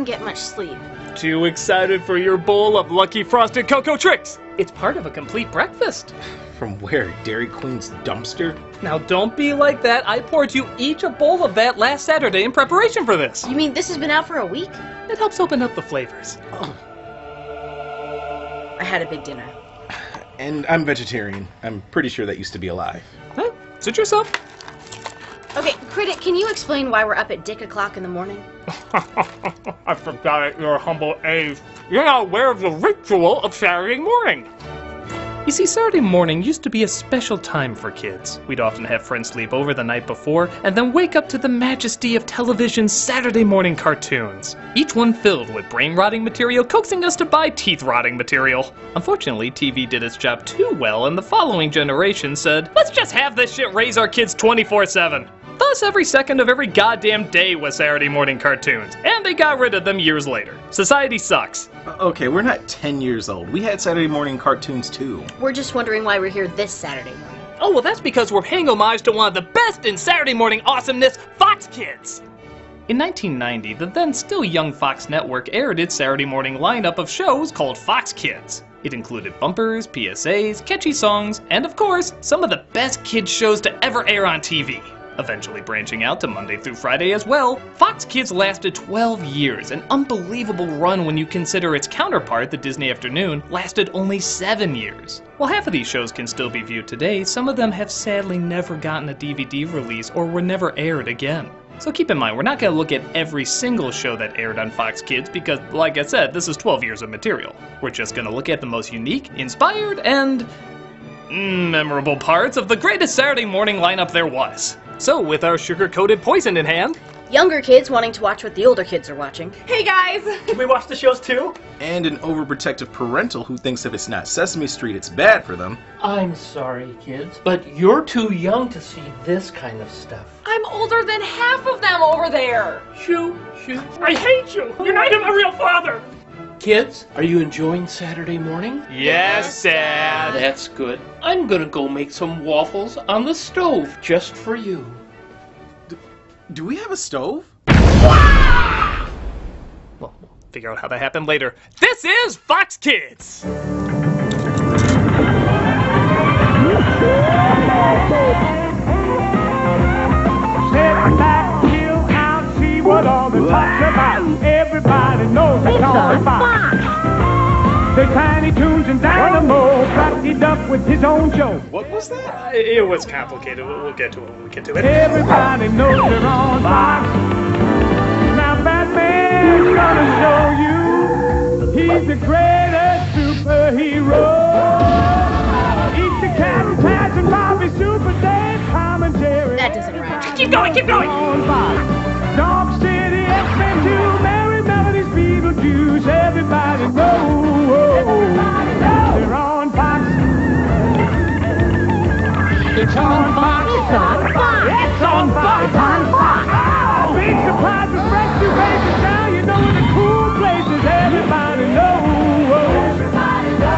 didn't get much sleep. Too excited for your bowl of Lucky Frosted Cocoa Tricks? It's part of a complete breakfast. From where? Dairy Queen's dumpster? Now don't be like that. I poured you each a bowl of that last Saturday in preparation for this. You mean this has been out for a week? It helps open up the flavors. Oh. I had a big dinner. And I'm vegetarian. I'm pretty sure that used to be alive. Huh? Suit yourself. Okay, Critic, can you explain why we're up at dick o'clock in the morning? I forgot at your humble age. You're not aware of the ritual of Saturday morning. You see, Saturday morning used to be a special time for kids. We'd often have friends sleep over the night before, and then wake up to the majesty of television's Saturday morning cartoons. Each one filled with brain-rotting material, coaxing us to buy teeth-rotting material. Unfortunately, TV did its job too well, and the following generation said, let's just have this shit raise our kids 24/7. Thus, every second of every goddamn day was Saturday morning cartoons, and they got rid of them years later. Society sucks. Okay, we're not 10 years old. We had Saturday morning cartoons too. We're just wondering why we're here this Saturday morning. Oh, well, that's because we're paying homage to one of the best in Saturday morning awesomeness, Fox Kids. In 1990, the then still young Fox network aired its Saturday morning lineup of shows called Fox Kids. It included bumpers, PSAs, catchy songs, and of course, some of the best kids shows to ever air on TV. Eventually branching out to Monday through Friday as well, Fox Kids lasted 12 years, an unbelievable run when you consider its counterpart, the Disney Afternoon, lasted only 7 years. While half of these shows can still be viewed today, some of them have sadly never gotten a DVD release or were never aired again. So keep in mind, we're not going to look at every single show that aired on Fox Kids because, like I said, this is 12 years of material. We're just going to look at the most unique, inspired, and memorable parts of the greatest Saturday morning lineup there was. So, with our sugar-coated poison in hand... Younger kids wanting to watch what the older kids are watching. Hey guys! Can we watch the shows too? And an overprotective parental who thinks if it's not Sesame Street, it's bad for them. I'm sorry, kids, but you're too young to see this kind of stuff. I'm older than half of them over there! Shoo, shoo. I hate you! You're not even my real father! Kids, are you enjoying Saturday morning? Yes, Dad! That's good. I'm gonna go make some waffles on the stove just for you. Do we have a stove? Well, we'll figure out how that happened later. This is Fox Kids! Sit back, chill out, see what all the talk's about. Everybody knows it's on Fox. The Tiny Toons and Dynamo cracked it up with his own joke. What was that? It was complicated. We'll get to it when we get to it. Everybody knows they're on Fox. Now Batman's gonna show you he's the greatest superhero. Eat the Captain Patch and Bobby Super Dave commentary. That doesn't rhyme. Keep going, keep going! On Fox. Dog City, X-Men 2, Merry Melodies, Beetlejuice, everybody knows. They're on Fox. It's on Fox. It's on Fox. It's on Fox. It's on Fox. Oh, big surprise with fresh new faces. Now you know the cool places. Everybody knows.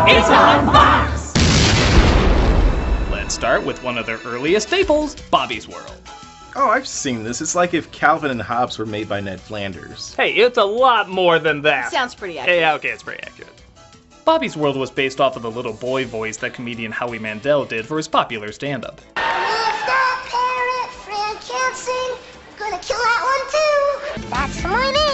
It's on Fox! Let's start with one of their earliest staples, Bobby's World. Oh, I've seen this. It's like if Calvin and Hobbes were made by Ned Flanders. Hey, it's a lot more than that. Sounds pretty accurate. Yeah, okay, it's pretty accurate. Bobby's World was based off of the little boy voice that comedian Howie Mandel did for his popular stand-up. That parrot, Fred can't sing. Gonna kill that one too. That's my name.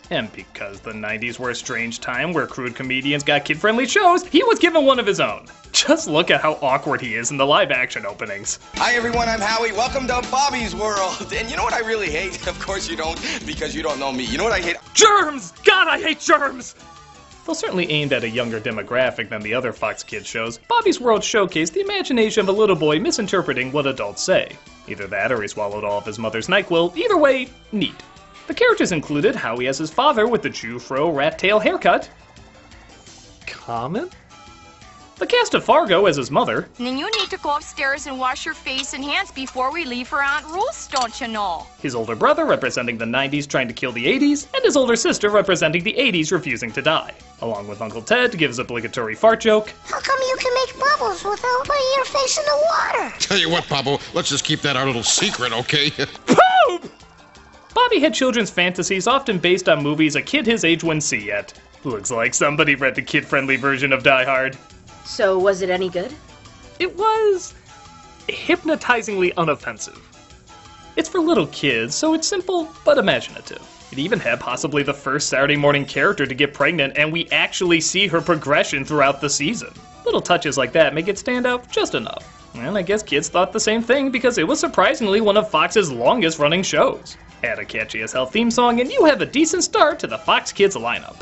And because the 90s were a strange time where crude comedians got kid-friendly shows, he was given one of his own. Just look at how awkward he is in the live-action openings. Hi everyone, I'm Howie. Welcome to Bobby's World. And you know what I really hate? Of course you don't, because you don't know me. You know what I hate? Germs! God, I hate germs! Though certainly aimed at a younger demographic than the other Fox Kids shows, Bobby's World showcased the imagination of a little boy misinterpreting what adults say. Either that or he swallowed all of his mother's NyQuil. Either way, neat. The characters included Howie as his father with the Jew-fro rat tail haircut. Common? The cast of Fargo as his mother. And then you need to go upstairs and wash your face and hands before we leave for Aunt Ruth's, don't you know? His older brother representing the 90s trying to kill the 80s, and his older sister representing the 80s refusing to die. Along with Uncle Ted to give his obligatory fart joke. How come you can make bubbles without putting your face in the water? Tell you what, Pablo, let's just keep that our little secret, okay? Poop! Bobby had children's fantasies often based on movies a kid his age wouldn't see yet. Looks like somebody read the kid-friendly version of Die Hard. So, was it any good? It was hypnotizingly unoffensive. It's for little kids, so it's simple but imaginative. It even had possibly the first Saturday morning character to get pregnant, and we actually see her progression throughout the season. Little touches like that make it stand out just enough. And I guess kids thought the same thing because it was surprisingly one of Fox's longest running shows. Add a catchy as hell theme song and you have a decent start to the Fox Kids lineup.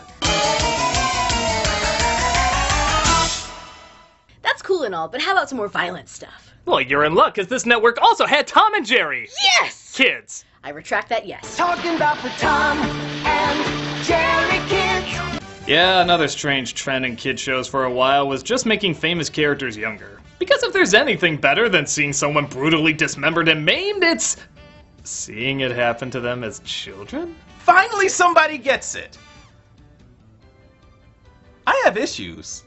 That's cool and all, but how about some more violent stuff? Well, you're in luck because this network also had Tom and Jerry. Yes! Kids. I retract that yes. Talking about the Tom and Jerry kids. Yeah, another strange trend in kid shows for a while was just making famous characters younger. Because if there's anything better than seeing someone brutally dismembered and maimed, it's seeing it happen to them as children? Finally somebody gets it! I have issues.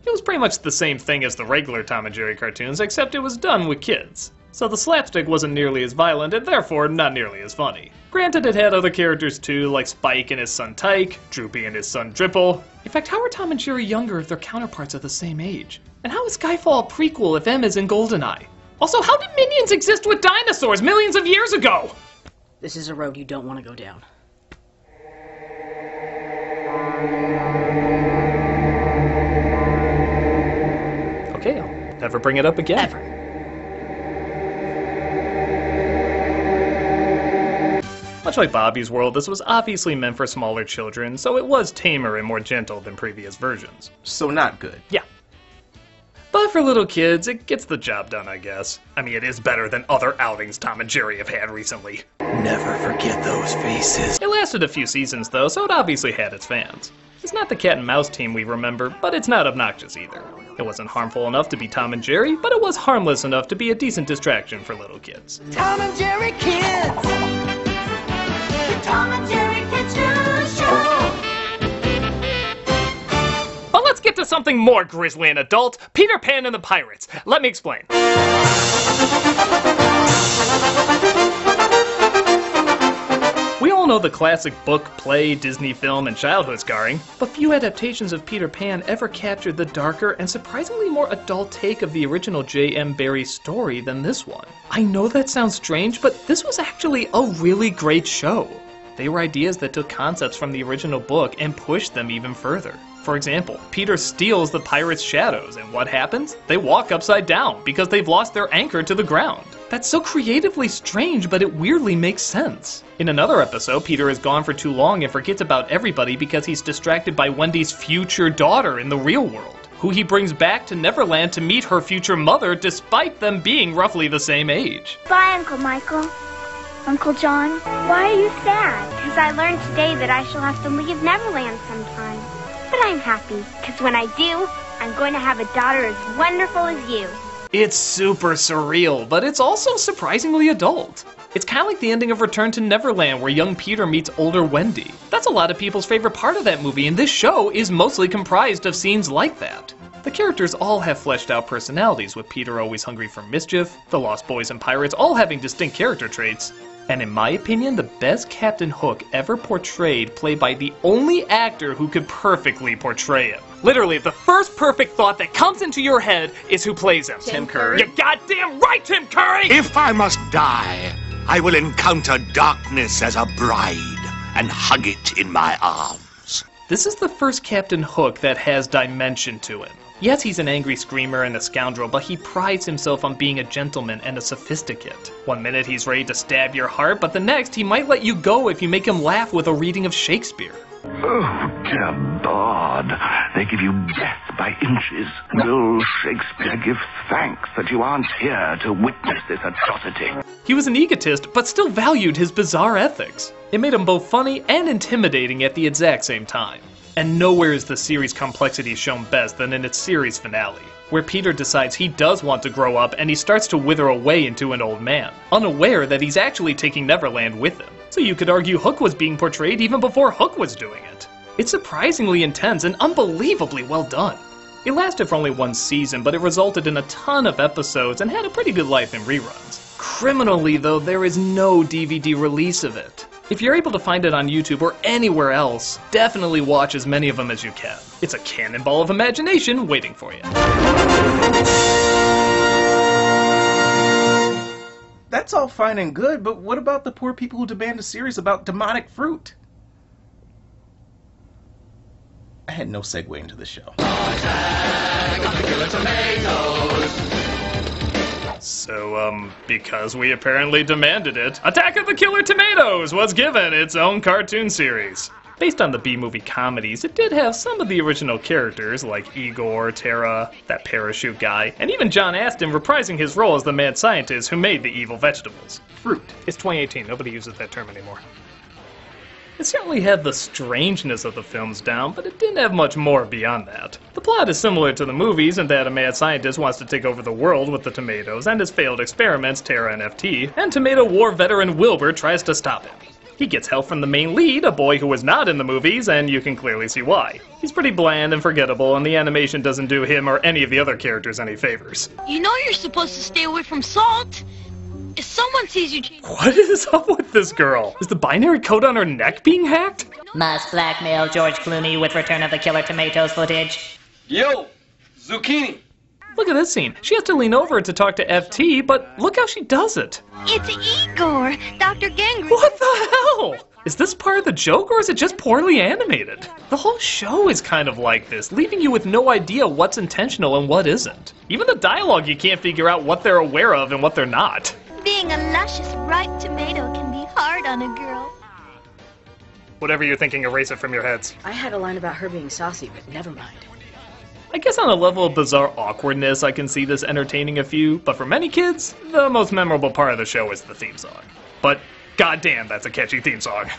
It was pretty much the same thing as the regular Tom and Jerry cartoons, except it was done with kids. So the slapstick wasn't nearly as violent and therefore not nearly as funny. Granted, it had other characters too, like Spike and his son Tyke, Droopy and his son Dripple. In fact, how are Tom and Jerry younger if their counterparts are the same age? And how is Skyfall a prequel if M is in GoldenEye? Also, how did Minions exist with dinosaurs millions of years ago? This is a road you don't want to go down. Okay, I'll never bring it up again. Ever. Much like Bobby's World, this was obviously meant for smaller children, so it was tamer and more gentle than previous versions. So not good. Yeah. But for little kids, it gets the job done, I guess. I mean, it is better than other outings Tom and Jerry have had recently. Never forget those faces. It lasted a few seasons, though, so it obviously had its fans. It's not the cat and mouse team we remember, but it's not obnoxious either. It wasn't harmful enough to be Tom and Jerry, but it was harmless enough to be a decent distraction for little kids. Tom and Jerry kids. The Tom and Jerry Kids Show. But let's get to something more grisly and adult, Peter Pan and the Pirates. Let me explain. We all know the classic book, play, Disney film, and childhood scarring, but few adaptations of Peter Pan ever captured the darker and surprisingly more adult take of the original J.M. Barrie story than this one. I know that sounds strange, but this was actually a really great show. They were ideas that took concepts from the original book and pushed them even further. For example, Peter steals the pirates' shadows, and what happens? They walk upside down because they've lost their anchor to the ground. That's so creatively strange, but it weirdly makes sense. In another episode, Peter is gone for too long and forgets about everybody because he's distracted by Wendy's future daughter in the real world, who he brings back to Neverland to meet her future mother despite them being roughly the same age. Bye, Uncle Michael. Uncle John. Why are you sad? Because I learned today that I shall have to leave Neverland sometime. But I'm happy, because when I do, I'm going to have a daughter as wonderful as you. It's super surreal, but it's also surprisingly adult. It's kind of like the ending of Return to Neverland where young Peter meets older Wendy. That's a lot of people's favorite part of that movie, and this show is mostly comprised of scenes like that. The characters all have fleshed out personalities, with Peter always hungry for mischief, the Lost Boys and Pirates all having distinct character traits, and in my opinion, the best Captain Hook ever portrayed, played by the only actor who could perfectly portray him. Literally, the first perfect thought that comes into your head is who plays him. Tim Curry. You're goddamn right, Tim Curry! If I must die, I will encounter darkness as a bride and hug it in my arms. This is the first Captain Hook that has dimension to him. Yes, he's an angry screamer and a scoundrel, but he prides himself on being a gentleman and a sophisticate. One minute he's ready to stab your heart, but the next he might let you go if you make him laugh with a reading of Shakespeare. Oh, dear God, they give you death by inches. Will Shakespeare give thanks that you aren't here to witness this atrocity? He was an egotist, but still valued his bizarre ethics. It made him both funny and intimidating at the exact same time. And nowhere is the series' complexity shown best than in its series finale, where Peter decides he does want to grow up and he starts to wither away into an old man, unaware that he's actually taking Neverland with him. So you could argue Hook was being portrayed even before Hook was doing it. It's surprisingly intense and unbelievably well done. It lasted for only one season, but it resulted in a ton of episodes and had a pretty good life in reruns. Criminally, though, there is no DVD release of it. If you're able to find it on YouTube or anywhere else, definitely watch as many of them as you can. It's a cannonball of imagination waiting for you. That's all fine and good, but what about the poor people who demand a series about demonic fruit? I had no segue into the show. So, because we apparently demanded it, Attack of the Killer Tomatoes was given its own cartoon series. Based on the B-movie comedies, it did have some of the original characters, like Igor, Tara, that parachute guy, and even John Astin reprising his role as the mad scientist who made the evil vegetables. Fruit. It's 2018, nobody uses that term anymore. It certainly had the strangeness of the films down, but it didn't have much more beyond that. The plot is similar to the movies in that a mad scientist wants to take over the world with the tomatoes and his failed experiments, Tara and FT, and tomato war veteran Wilbur tries to stop him. He gets help from the main lead, a boy who was not in the movies, and you can clearly see why. He's pretty bland and forgettable, and the animation doesn't do him or any of the other characters any favors. You know you're supposed to stay away from salt. If someone sees you change... What is up with this girl? Is the binary code on her neck being hacked? Must blackmail George Clooney with Return of the Killer Tomatoes footage. Yo, Zucchini. Look at this scene. She has to lean over to talk to FT, but look how she does it. It's Igor, Dr. Gangrene. What the hell? Is this part of the joke, or is it just poorly animated? The whole show is kind of like this, leaving you with no idea what's intentional and what isn't. Even the dialogue, you can't figure out what they're aware of and what they're not. Being a luscious, ripe tomato can be hard on a girl. Whatever you're thinking, erase it from your heads. I had a line about her being saucy, but never mind. I guess on a level of bizarre awkwardness, I can see this entertaining a few, but for many kids, the most memorable part of the show is the theme song. But goddamn, that's a catchy theme song.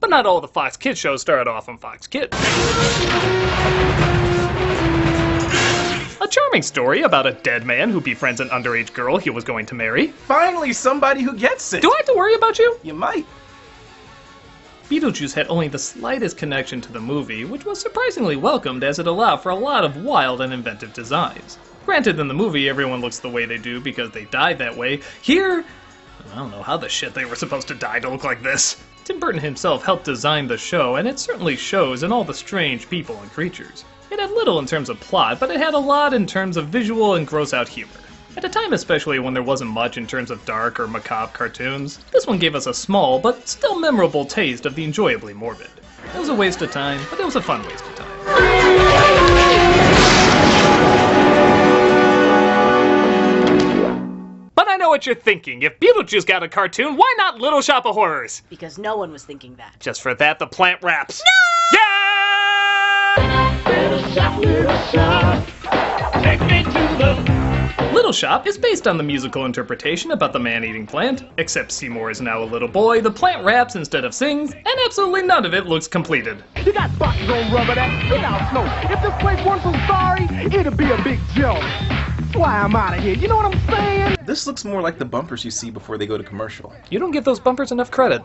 But not all the Fox Kids shows started off on Fox Kids. A charming story about a dead man who befriends an underage girl he was going to marry. Finally, somebody who gets it. Do I have to worry about you? You might. Beetlejuice had only the slightest connection to the movie, which was surprisingly welcomed as it allowed for a lot of wild and inventive designs. Granted, in the movie, everyone looks the way they do because they died that way. Here, I don't know how the shit they were supposed to die to look like this. Tim Burton himself helped design the show, and it certainly shows in all the strange people and creatures. It had little in terms of plot, but it had a lot in terms of visual and gross-out humor. At a time especially when there wasn't much in terms of dark or macabre cartoons, this one gave us a small but still memorable taste of the enjoyably morbid. It was a waste of time, but it was a fun waste of time. But I know what you're thinking. If Beetlejuice got a cartoon, why not Little Shop of Horrors? Because no one was thinking that. Just for that, the plant raps. No! Yeah! Little shop, take me to the... Little Shop is based on the musical interpretation about the man-eating plant, except Seymour is now a little boy, the plant raps instead of sings, and absolutely none of it looks completed. You got buttons on rubber that get out slow. If this place weren't so sorry, it'd be a big joke. That's why I'm out of here, you know what I'm saying? This looks more like the bumpers you see before they go to commercial. You don't give those bumpers enough credit.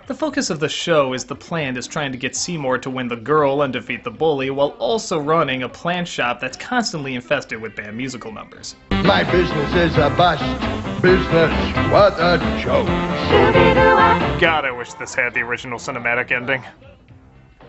The focus of the show is the plant is trying to get Seymour to win the girl and defeat the bully while also running a plant shop that's constantly infested with bad musical numbers. My business is a bust. Business, what a joke. God, I wish this had the original cinematic ending.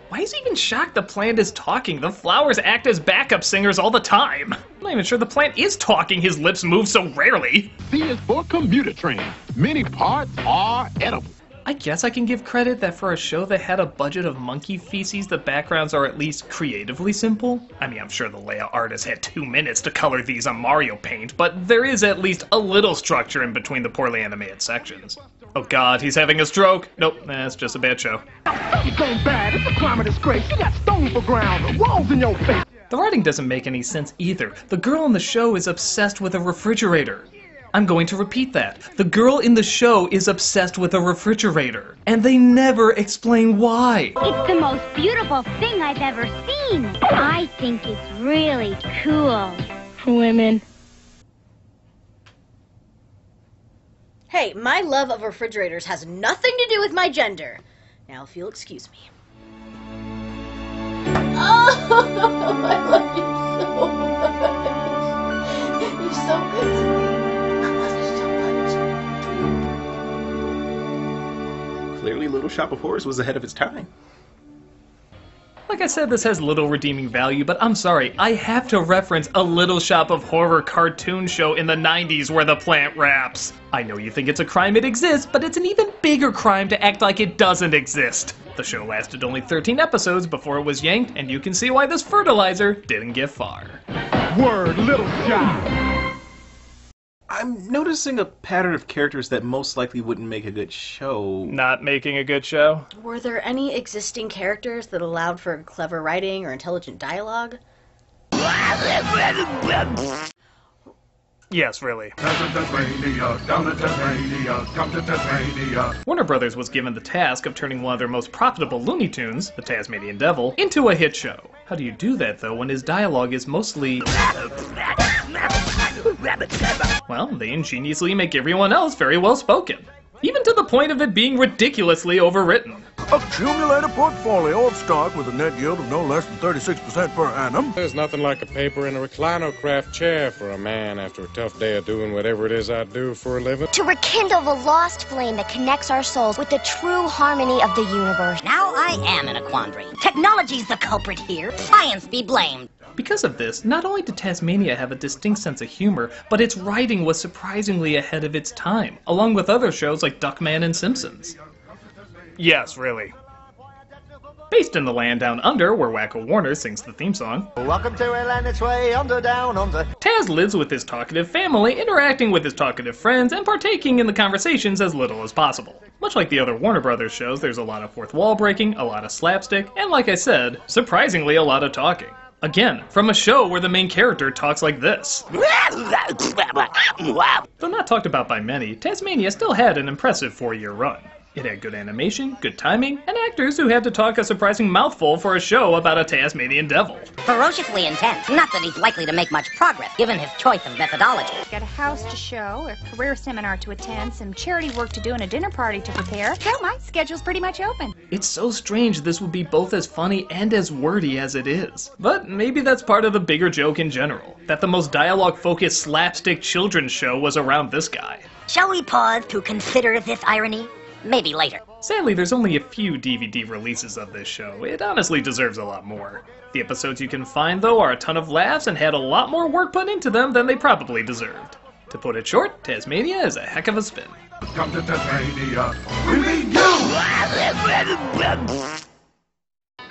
Why is he even shocked the plant is talking? The flowers act as backup singers all the time. I'm not even sure the plant is talking, his lips move so rarely. C is for commuter train. Many parts are edible. I guess I can give credit that for a show that had a budget of monkey feces, the backgrounds are at least creatively simple. I mean, I'm sure the layout artist had 2 minutes to color these on Mario Paint, but there is at least a little structure in between the poorly animated sections. Oh god, he's having a stroke. Nope, that's just a bad show. Something's gone bad. It's a climate disgrace. You got stone for ground. Walls in your face. The writing doesn't make any sense either. The girl in the show is obsessed with a refrigerator. I'm going to repeat that. The girl in the show is obsessed with a refrigerator, and they never explain why. It's the most beautiful thing I've ever seen. I think it's really cool. Women. Hey, my love of refrigerators has nothing to do with my gender. Now, if you'll excuse me. love you so much. You're so good to me. I love you so much. Clearly, Little Shop of Horrors was ahead of its time. Like I said, this has little redeeming value, but I'm sorry, I have to reference a Little Shop of Horror cartoon show in the 90s where the plant raps. I know you think it's a crime it exists, but it's an even bigger crime to act like it doesn't exist. The show lasted only 13 episodes before it was yanked, and you can see why this fertilizer didn't get far. Word, Little Shop. I'm noticing a pattern of characters that most likely wouldn't make a good show. Not making a good show? Were there any existing characters that allowed for clever writing or intelligent dialogue? Yes, really. Warner Brothers was given the task of turning one of their most profitable Looney Tunes, the Tasmanian Devil, into a hit show. How do you do that, though, when his dialogue is mostly... Well, they ingeniously make everyone else very well spoken. Even to the point of it being ridiculously overwritten. Accumulate a portfolio of stock with a net yield of no less than 36% per annum. There's nothing like a paper and a reclino-craft chair for a man after a tough day of doing whatever it is I do for a living. To rekindle the lost flame that connects our souls with the true harmony of the universe. Now I am in a quandary. Technology's the culprit here. Science be blamed. Because of this, not only did Tasmania have a distinct sense of humor, but its writing was surprisingly ahead of its time, along with other shows like Duckman and Simpsons. Yes, really. Based in the land down under, where Wacko Warner sings the theme song. Welcome to Atlantis Way, under, down, under. Taz lives with his talkative family, interacting with his talkative friends, and partaking in the conversations as little as possible. Much like the other Warner Brothers shows, there's a lot of fourth wall breaking, a lot of slapstick, and like I said, surprisingly a lot of talking. Again, from a show where the main character talks like this. Though not talked about by many, Tasmania still had an impressive 4-year run. It had good animation, good timing, and actors who had to talk a surprising mouthful for a show about a Tasmanian devil. Ferociously intense. Not that he's likely to make much progress, given his choice of methodology. Got a house to show, a career seminar to attend, some charity work to do, and a dinner party to prepare. So my schedule's pretty much open. It's so strange this would be both as funny and as wordy as it is. But maybe that's part of the bigger joke in general, that the most dialogue-focused slapstick children's show was around this guy. Shall we pause to consider this irony? Maybe later. Sadly, there's only a few DVD releases of this show. It honestly deserves a lot more. The episodes you can find, though, are a ton of laughs and had a lot more work put into them than they probably deserved. To put it short, Tasmania is a heck of a spin. Come to Tasmania, we mean you!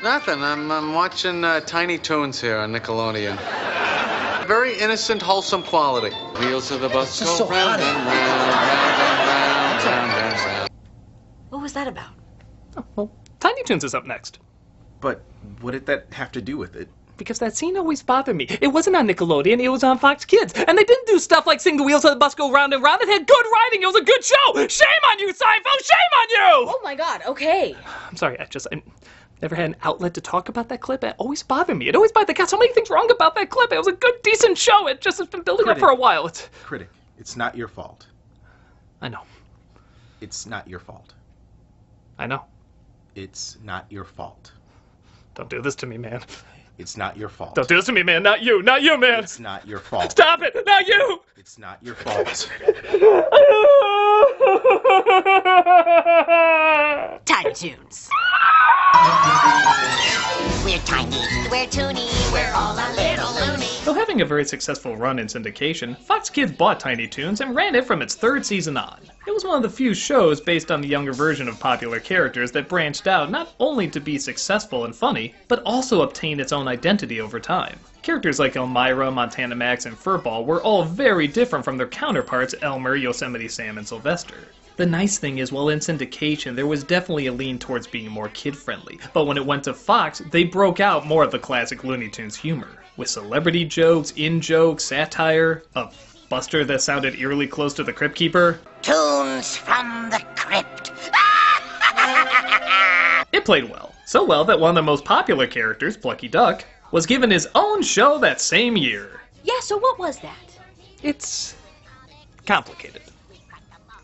Nothing. I'm watching Tiny Toons here on Nickelodeon. Very innocent, wholesome quality. Wheels of the bus go round and round, round, round, round, round. What was that about? Oh, well, Tiny Toons is up next. But what did that have to do with it? Because that scene always bothered me. It wasn't on Nickelodeon, it was on Fox Kids. And they didn't do stuff like sing the wheels of the bus go round and round. It had good writing, it was a good show! Shame on you, Seinfeld! Shame on you! Oh my god, okay. I'm sorry, I never had an outlet to talk about that clip. It always bothered me. It always bothered me. They got so many things wrong about that clip. It was a good, decent show. It just has been building up for a while. Critic, it's not your fault. I know. It's not your fault. I know. It's not your fault. Don't do this to me, man. It's not your fault. Don't do this to me, man. Not you. Not you, man. It's not your fault. Stop it. Not you. It's not your fault. Tiny Toons. We're tiny, we're toony, we're all a little loony. Though having a very successful run in syndication, Fox Kids bought Tiny Toons and ran it from its 3rd season on. It was one of the few shows based on the younger version of popular characters that branched out not only to be successful and funny, but also obtain its own identity over time. Characters like Elmira, Montana Max, and Furball were all very different from their counterparts Elmer, Yosemite Sam, and Sylvester. The nice thing is, while in syndication, there was definitely a lean towards being more kid-friendly, but when it went to Fox, they broke out more of the classic Looney Tunes humor, with celebrity jokes, in-jokes, satire, a Buster that sounded eerily close to the Crypt Keeper. Tunes from the Crypt. It played well. So well that one of the most popular characters, Plucky Duck, was given his own show that same year. Yeah, so what was that? It's complicated.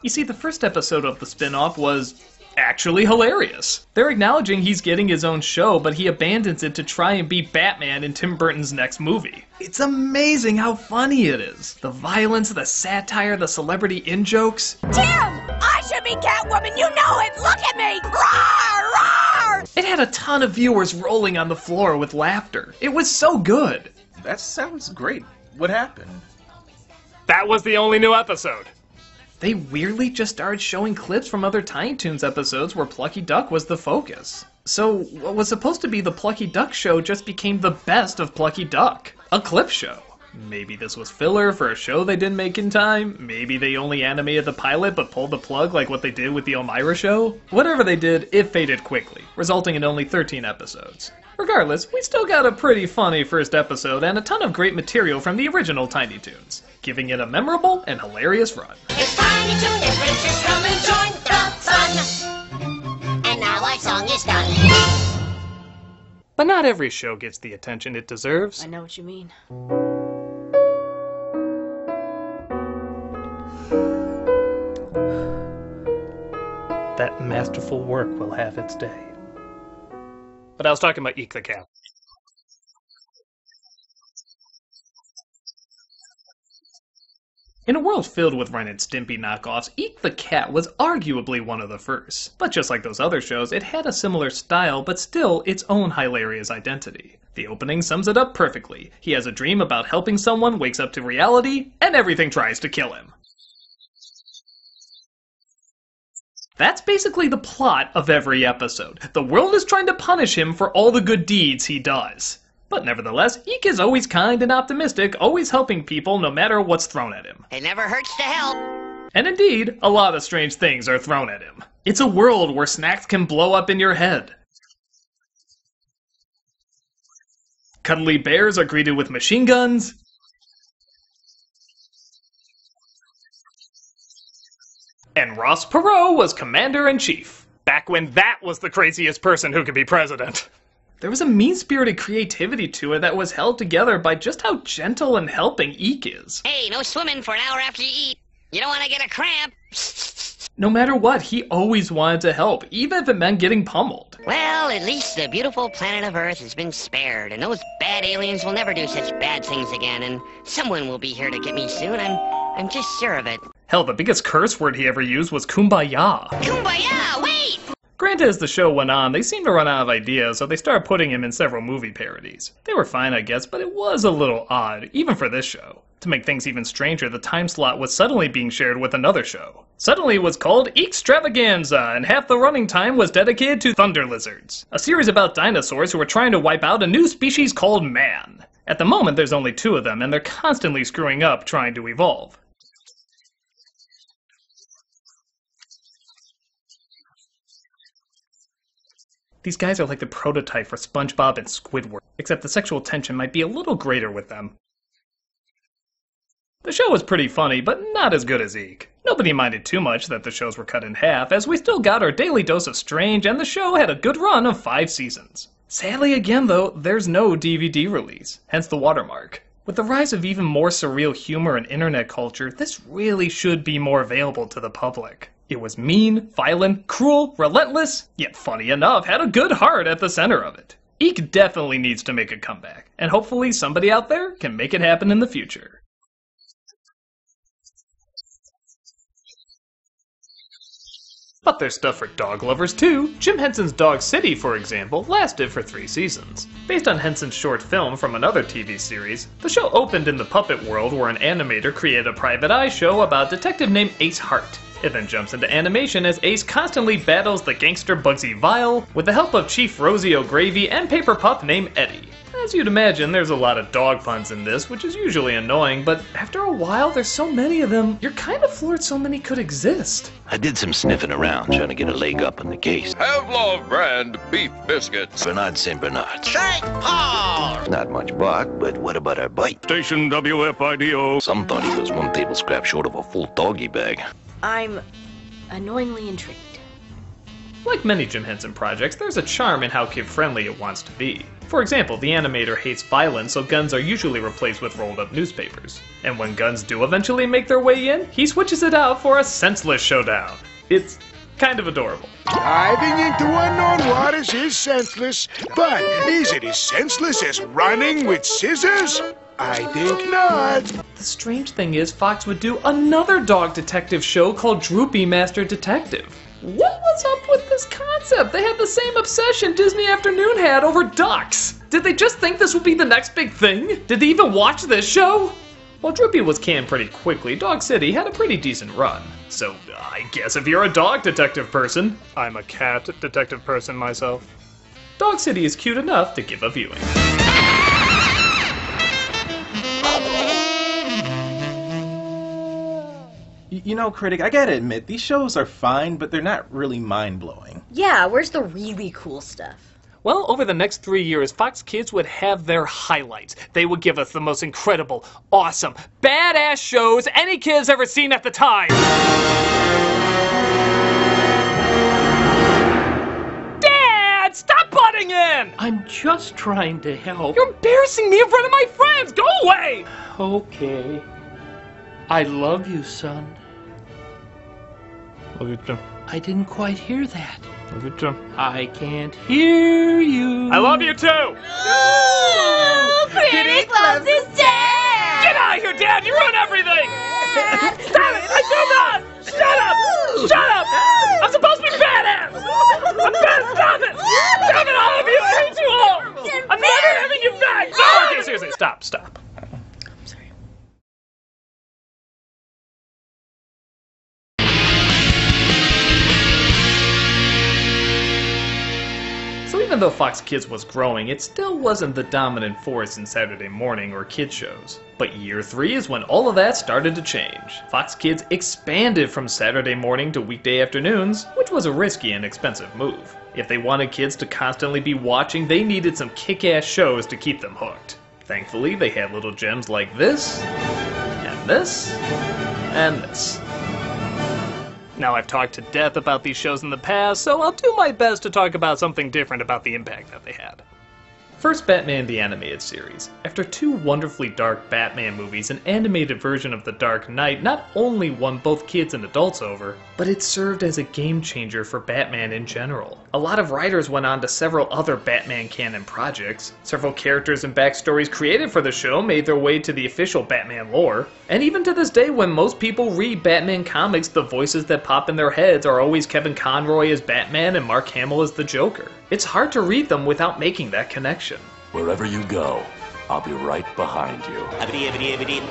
You see, the first episode of the spin-off was actually hilarious. They're acknowledging he's getting his own show, but he abandons it to try and be Batman in Tim Burton's next movie. It's amazing how funny it is. The violence, the satire, the celebrity in-jokes. Tim! I should be Catwoman, you know it! Look at me! Roar! Roar! It had a ton of viewers rolling on the floor with laughter. It was so good. That sounds great. What happened? That was the only new episode. They weirdly just started showing clips from other Tiny Toons episodes where Plucky Duck was the focus. So what was supposed to be the Plucky Duck show just became the best of Plucky Duck, a clip show. Maybe this was filler for a show they didn't make in time. Maybe they only animated the pilot but pulled the plug like what they did with the Elmira show. Whatever they did, it faded quickly, resulting in only 13 episodes. Regardless, we still got a pretty funny first episode and a ton of great material from the original Tiny Toons, giving it a memorable and hilarious run. It's Tiny Toon Adventures, come and join the fun! And now our song is done. But not every show gets the attention it deserves. I know what you mean. That masterful work will have its day. But I was talking about Eek the Cat. In a world filled with Ren and Stimpy knockoffs, Eek the Cat was arguably one of the first. But just like those other shows, it had a similar style, but still its own hilarious identity. The opening sums it up perfectly. He has a dream about helping someone, wakes up to reality, and everything tries to kill him. That's basically the plot of every episode. The world is trying to punish him for all the good deeds he does. But nevertheless, Eek is always kind and optimistic, always helping people no matter what's thrown at him. It never hurts to help. And indeed, a lot of strange things are thrown at him. It's a world where snacks can blow up in your head. Cuddly bears are greeted with machine guns. And Ross Perot was Commander-in-Chief, back when that was the craziest person who could be president. There was a mean-spirited creativity to it that was held together by just how gentle and helping Eek is. Hey, no swimming for an hour after you eat. You don't want to get a cramp. No matter what, he always wanted to help, even if it meant getting pummeled. Well, at least the beautiful planet of Earth has been spared, and those bad aliens will never do such bad things again, and someone will be here to get me soon. I'm just sure of it. Hell, the biggest curse word he ever used was kumbaya. Kumbaya, wait! Granted, as the show went on, they seemed to run out of ideas, so they started putting him in several movie parodies. They were fine, I guess, but it was a little odd, even for this show. To make things even stranger, the time slot was suddenly being shared with another show. Suddenly it was called Eekstravaganza, and half the running time was dedicated to Thunder Lizards, a series about dinosaurs who were trying to wipe out a new species called man. At the moment, there's only 2 of them, and they're constantly screwing up trying to evolve. These guys are like the prototype for SpongeBob and Squidward, except the sexual tension might be a little greater with them. The show was pretty funny, but not as good as Eek. Nobody minded too much that the shows were cut in half, as we still got our daily dose of strange, and the show had a good run of 5 seasons. Sadly again though, there's no DVD release, hence the watermark. With the rise of even more surreal humor and internet culture, this really should be more available to the public. It was mean, violent, cruel, relentless, yet funny enough had a good heart at the center of it. Eek definitely needs to make a comeback, and hopefully somebody out there can make it happen in the future. But there's stuff for dog lovers too. Jim Henson's Dog City, for example, lasted for 3 seasons. Based on Henson's short film from another TV series, the show opened in the puppet world where an animator created a private eye show about a detective named Ace Hart. It then jumps into animation as Ace constantly battles the gangster Bugsy Vile with the help of Chief Rosie O'Gravy and Paper Pup named Eddie. As you'd imagine, there's a lot of dog puns in this, which is usually annoying, but after a while, there's so many of them, you're kind of floored so many could exist. I did some sniffing around, trying to get a leg up in the case. Pavlov brand beef biscuits. Bernard St. Bernard. St. Paul! Not much bark, but what about our bite? Station WFIDO. Some thought he was 1 table scrap short of a full doggy bag. I'm annoyingly intrigued. Like many Jim Henson projects, there's a charm in how kid-friendly it wants to be. For example, the animator hates violence, so guns are usually replaced with rolled-up newspapers. And when guns do eventually make their way in, he switches it out for a senseless showdown. It's kind of adorable. Diving into unknown waters is senseless, but is it as senseless as running with scissors? I think not. The strange thing is, Fox would do another dog detective show called Droopy Master Detective. What was up with this concept? They had the same obsession Disney Afternoon had over ducks. Did they just think this would be the next big thing? Did they even watch this show? Well, Droopy was canned pretty quickly. Dog City had a pretty decent run. So, I guess if you're a dog detective person, I'm a cat detective person myself, Dog City is cute enough to give a viewing. You know, Critic, I gotta admit, these shows are fine, but they're not really mind-blowing. Yeah, where's the really cool stuff? Well, over the next 3 years, Fox Kids would have their highlights. They would give us the most incredible, awesome, badass shows any kid has ever seen at the time. Dad, stop butting in! I'm just trying to help. You're embarrassing me in front of my friends! Go away! Okay. I love you, son. Love you too. I didn't quite hear that. Love you too. I can't hear you. I love you too! Oh, Critic loves his dad! Get out of here, Dad! You ruin everything! Stop it! I do not! Shut up! Shut up! I'm supposed to be badass! I'm bad! Stop it! Stop it, all of you! I hate you all! I'm never having you back! No! Okay, seriously, stop. So even though Fox Kids was growing, it still wasn't the dominant force in Saturday morning or kid shows. But year 3 is when all of that started to change. Fox Kids expanded from Saturday morning to weekday afternoons, which was a risky and expensive move. If they wanted kids to constantly be watching, they needed some kick-ass shows to keep them hooked. Thankfully, they had little gems like this, and this, and this. Now, I've talked to death about these shows in the past, so I'll do my best to talk about something different about the impact that they had. First, Batman the Animated Series. After 2 wonderfully dark Batman movies, an animated version of The Dark Knight not only won both kids and adults over, but it served as a game changer for Batman in general. A lot of writers went on to several other Batman canon projects. Several characters and backstories created for the show made their way to the official Batman lore. And even to this day, when most people read Batman comics, the voices that pop in their heads are always Kevin Conroy as Batman and Mark Hamill as the Joker. It's hard to read them without making that connection. Wherever you go, I'll be right behind you.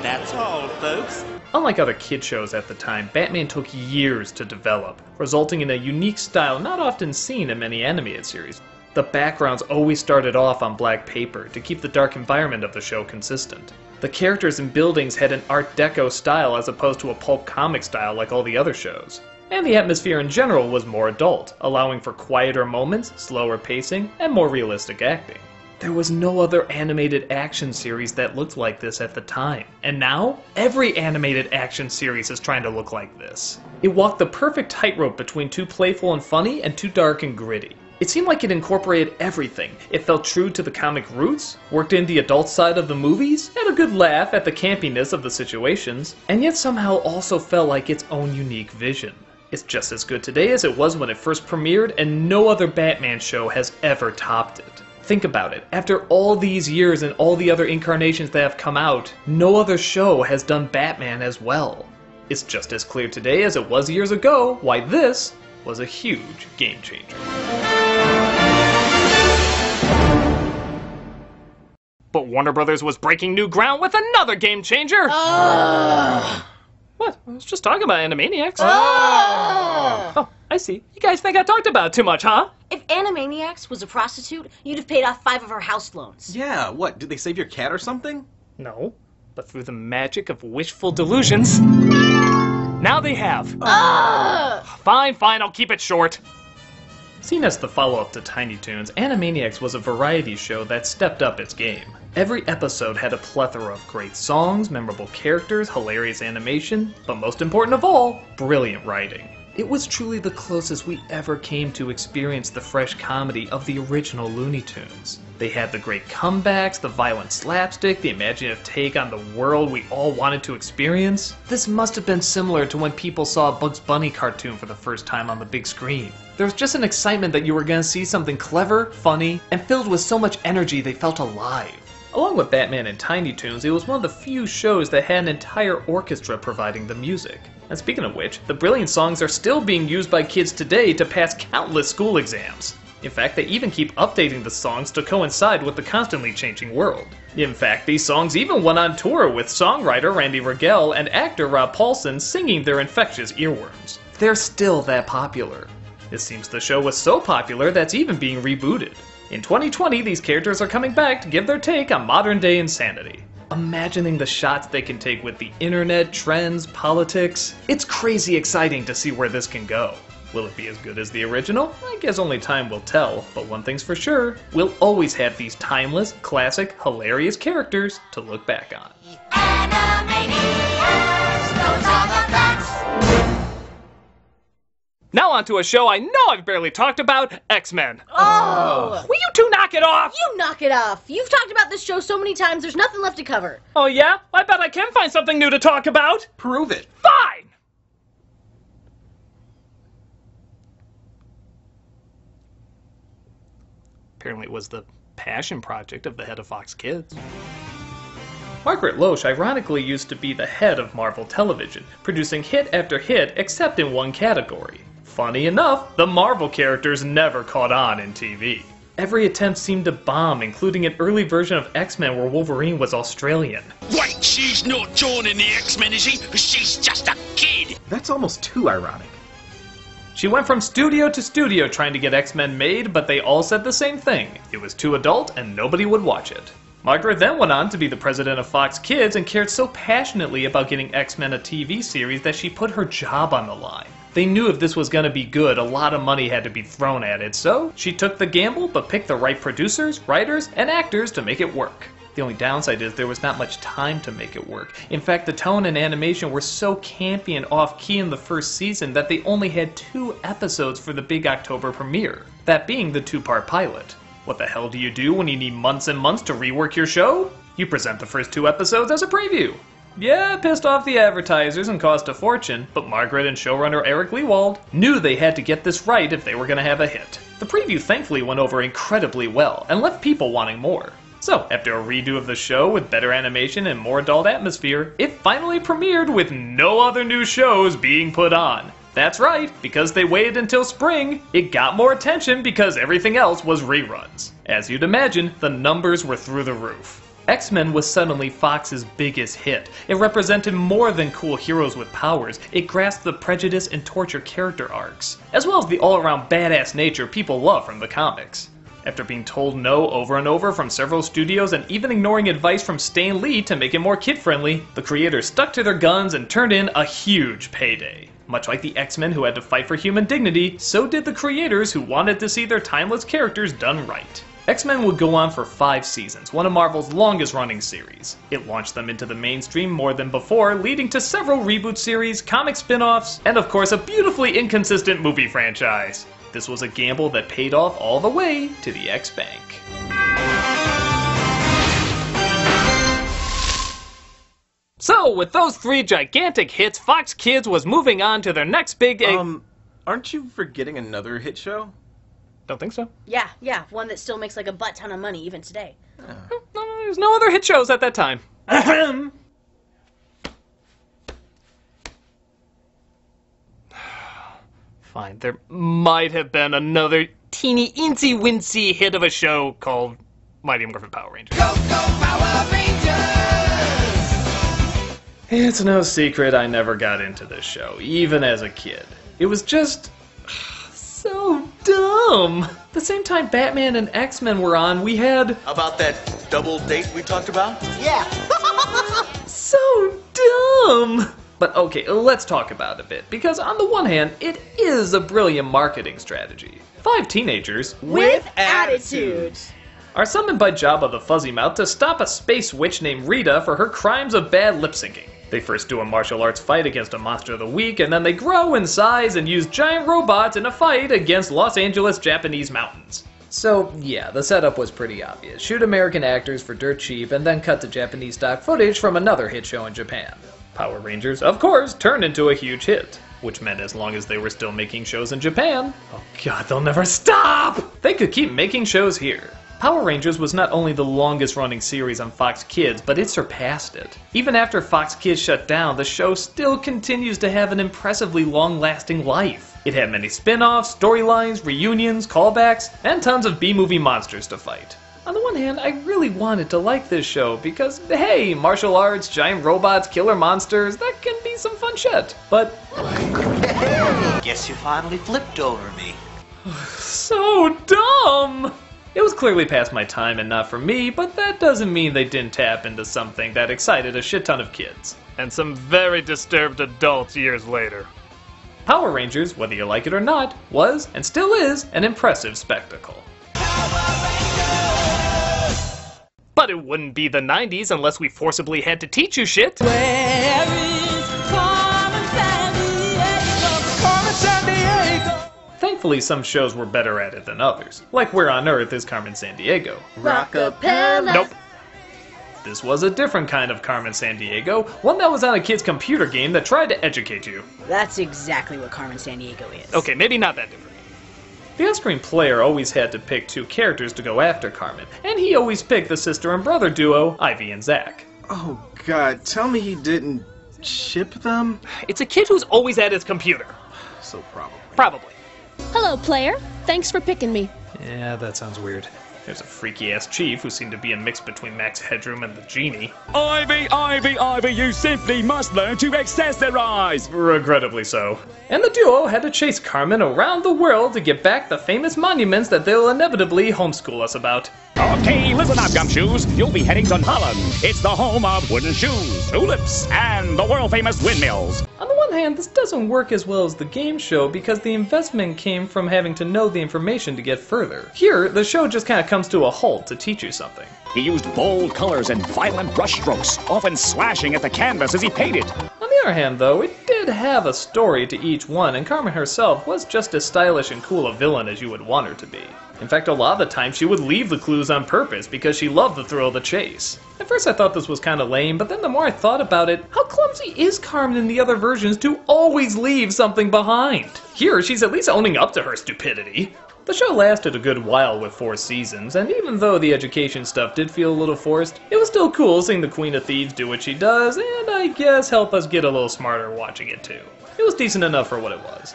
That's all, folks. Unlike other kid shows at the time, Batman took years to develop, resulting in a unique style not often seen in many animated series. The backgrounds always started off on black paper to keep the dark environment of the show consistent. The characters and buildings had an Art Deco style as opposed to a pulp comic style like all the other shows. And the atmosphere in general was more adult, allowing for quieter moments, slower pacing, and more realistic acting. There was no other animated action series that looked like this at the time. And now, every animated action series is trying to look like this. It walked the perfect tightrope between too playful and funny and too dark and gritty. It seemed like it incorporated everything. It felt true to the comic roots, worked in the adult side of the movies, had a good laugh at the campiness of the situations, and yet somehow also felt like its own unique vision. It's just as good today as it was when it first premiered, and no other Batman show has ever topped it. Think about it. After all these years and all the other incarnations that have come out, no other show has done Batman as well. It's just as clear today as it was years ago why this was a huge game changer. But Warner Brothers was breaking new ground with another game changer! What? I was just talking about Animaniacs. Oh, I see. You guys think I talked about it too much, huh? If Animaniacs was a prostitute, you'd have paid off 5 of her house loans. Yeah, what? Did they save your cat or something? No, but through the magic of wishful delusions, now they have. Fine, I'll keep it short. Seen as the follow-up to Tiny Toons, Animaniacs was a variety show that stepped up its game. Every episode had a plethora of great songs, memorable characters, hilarious animation, but most important of all, brilliant writing. It was truly the closest we ever came to experience the fresh comedy of the original Looney Tunes. They had the great comebacks, the violent slapstick, the imaginative take on the world we all wanted to experience. This must have been similar to when people saw a Bugs Bunny cartoon for the first time on the big screen. There was just an excitement that you were going to see something clever, funny, and filled with so much energy they felt alive. Along with Batman and Tiny Toons, it was one of the few shows that had an entire orchestra providing the music. And speaking of which, the brilliant songs are still being used by kids today to pass countless school exams. In fact, they even keep updating the songs to coincide with the constantly changing world. In fact, these songs even went on tour with songwriter Randy Rogel and actor Rob Paulsen singing their infectious earworms. They're still that popular. It seems the show was so popular that's even being rebooted. In 2020, these characters are coming back to give their take on modern-day insanity. Imagining the shots they can take with the internet, trends, politics. It's crazy exciting to see where this can go. Will it be as good as the original? I guess only time will tell, but one thing's for sure, we'll always have these timeless, classic, hilarious characters to look back on. Now on to a show I know I've barely talked about, X-Men. Oh! Will you two knock it off? You knock it off! You've talked about this show so many times, there's nothing left to cover. Oh yeah? I bet I can find something new to talk about. Prove it. Fine! Apparently it was the passion project of the head of Fox Kids. Margaret Loesch ironically used to be the head of Marvel Television, producing hit after hit except in one category. Funny enough, the Marvel characters never caught on in TV. Every attempt seemed to bomb, including an early version of X-Men where Wolverine was Australian. Wait, she's not joining the X-Men, is she? She's just a kid! That's almost too ironic. She went from studio to studio trying to get X-Men made, but they all said the same thing. It was too adult and nobody would watch it. Margaret then went on to be the president of Fox Kids and cared so passionately about getting X-Men a TV series that she put her job on the line. They knew if this was going to be good, a lot of money had to be thrown at it, so she took the gamble but picked the right producers, writers, and actors to make it work. The only downside is there was not much time to make it work. In fact, the tone and animation were so campy and off-key in the first season that they only had 2 episodes for the big October premiere, that being the 2-part pilot. What the hell do you do when you need months and months to rework your show? You present the first 2 episodes as a preview. Yeah, it pissed off the advertisers and cost a fortune, but Margaret and showrunner Eric Lewald knew they had to get this right if they were going to have a hit. The preview thankfully went over incredibly well and left people wanting more. So, after a redo of the show with better animation and more adult atmosphere, it finally premiered with no other new shows being put on. That's right, because they waited until spring, it got more attention because everything else was reruns. As you'd imagine, the numbers were through the roof. X-Men was suddenly Fox's biggest hit. It represented more than cool heroes with powers. It grasped the prejudice and torture character arcs, as well as the all-around badass nature people love from the comics. After being told no over and over from several studios and even ignoring advice from Stan Lee to make it more kid-friendly, the creators stuck to their guns and turned in a huge payday. Much like the X-Men who had to fight for human dignity, so did the creators who wanted to see their timeless characters done right. X-Men would go on for 5 seasons, one of Marvel's longest-running series. It launched them into the mainstream more than before, leading to several reboot series, comic spin-offs, and of course a beautifully inconsistent movie franchise. This was a gamble that paid off all the way to the X-Bank. So, with those 3 gigantic hits, Fox Kids was moving on to their next big... Aren't you forgetting another hit show? Don't think so. Yeah, one that still makes like a butt ton of money even today. No, there's no other hit shows at that time. Ahem. Fine, there might have been another teeny incy wincy hit of a show called Mighty Morphin Power Rangers. Go, Power Rangers! It's no secret I never got into this show, even as a kid. It was just so dumb. The same time Batman and X-Men were on, we had... About that double date we talked about? Yeah. So dumb. But okay, let's talk about it a bit, because on the one hand, it is a brilliant marketing strategy. 5 teenagers with attitude are summoned by Jabba the Fuzzy Mouth to stop a space witch named Rita for her crimes of bad lip-syncing. They first do a martial arts fight against a monster of the week, and then they grow in size and use giant robots in a fight against Los Angeles Japanese mountains. So, yeah, the setup was pretty obvious. Shoot American actors for dirt cheap, and then cut to Japanese stock footage from another hit show in Japan. Power Rangers, of course, turned into a huge hit, which meant as long as they were still making shows in Japan, oh god, they'll never stop! They could keep making shows here. Power Rangers was not only the longest running series on Fox Kids, but it surpassed it. Even after Fox Kids shut down, the show still continues to have an impressively long-lasting life. It had many spin-offs, storylines, reunions, callbacks, and tons of B-movie monsters to fight. On the one hand, I really wanted to like this show because, hey, martial arts, giant robots, killer monsters, that can be some fun shit. But... Guess you finally flipped over me. So dumb! It was clearly past my time and not for me, but that doesn't mean they didn't tap into something that excited a shit ton of kids. And some very disturbed adults years later. Power Rangers, whether you like it or not, was, and still is, an impressive spectacle. But it wouldn't be the 90s unless we forcibly had to teach you shit. Where is Carmen Sandiego? Carmen Sandiego! Thankfully, some shows were better at it than others, like Where on Earth is Carmen Sandiego? Rockapella! Nope. This was a different kind of Carmen Sandiego, one that was on a kid's computer game that tried to educate you. That's exactly what Carmen Sandiego is. Okay, maybe not that different. The on-screen player always had to pick two characters to go after Carmen, and he always picked the sister and brother duo, Ivy and Zach. Oh god, tell me he didn't ship them? It's a kid who's always at his computer. So probably. Probably. Hello, player. Thanks for picking me. Yeah, that sounds weird. There's a freaky-ass chief who seemed to be a mix between Max Headroom and the genie. Ivy, Ivy, Ivy, you simply must learn to accessorize! Regrettably so. And the duo had to chase Carmen around the world to get back the famous monuments that they'll inevitably homeschool us about. Okay, listen up, Gumshoes. You'll be heading to Holland. It's the home of wooden shoes, tulips, and the world-famous windmills. On the one hand, this doesn't work as well as the game show because the investment came from having to know the information to get further. Here, the show just kind of comes to a halt to teach you something. He used bold colors and violent brush strokes, often slashing at the canvas as he painted. On the other hand, though, it did have a story to each one, and Carmen herself was just as stylish and cool a villain as you would want her to be. In fact, a lot of the time she would leave the clues on purpose because she loved the thrill of the chase. At first I thought this was kind of lame, but then the more I thought about it, how clumsy is Carmen in the other versions to always leave something behind? Here, she's at least owning up to her stupidity. The show lasted a good while with 4 seasons, and even though the education stuff did feel a little forced, it was still cool seeing the Queen of Thieves do what she does, and I guess help us get a little smarter watching it too. It was decent enough for what it was.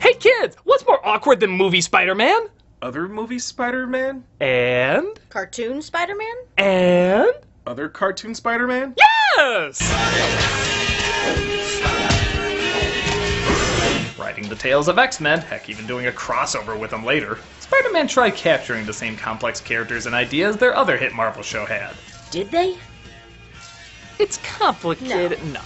Hey kids, what's more awkward than movie Spider-Man? Other movie Spider-Man? And? Cartoon Spider-Man? And? Other cartoon Spider-Man? Yes! Writing the tales of X-Men, heck, even doing a crossover with them later. Spider-Man tried capturing the same complex characters and ideas their other hit Marvel show had. Did they? It's complicated. No.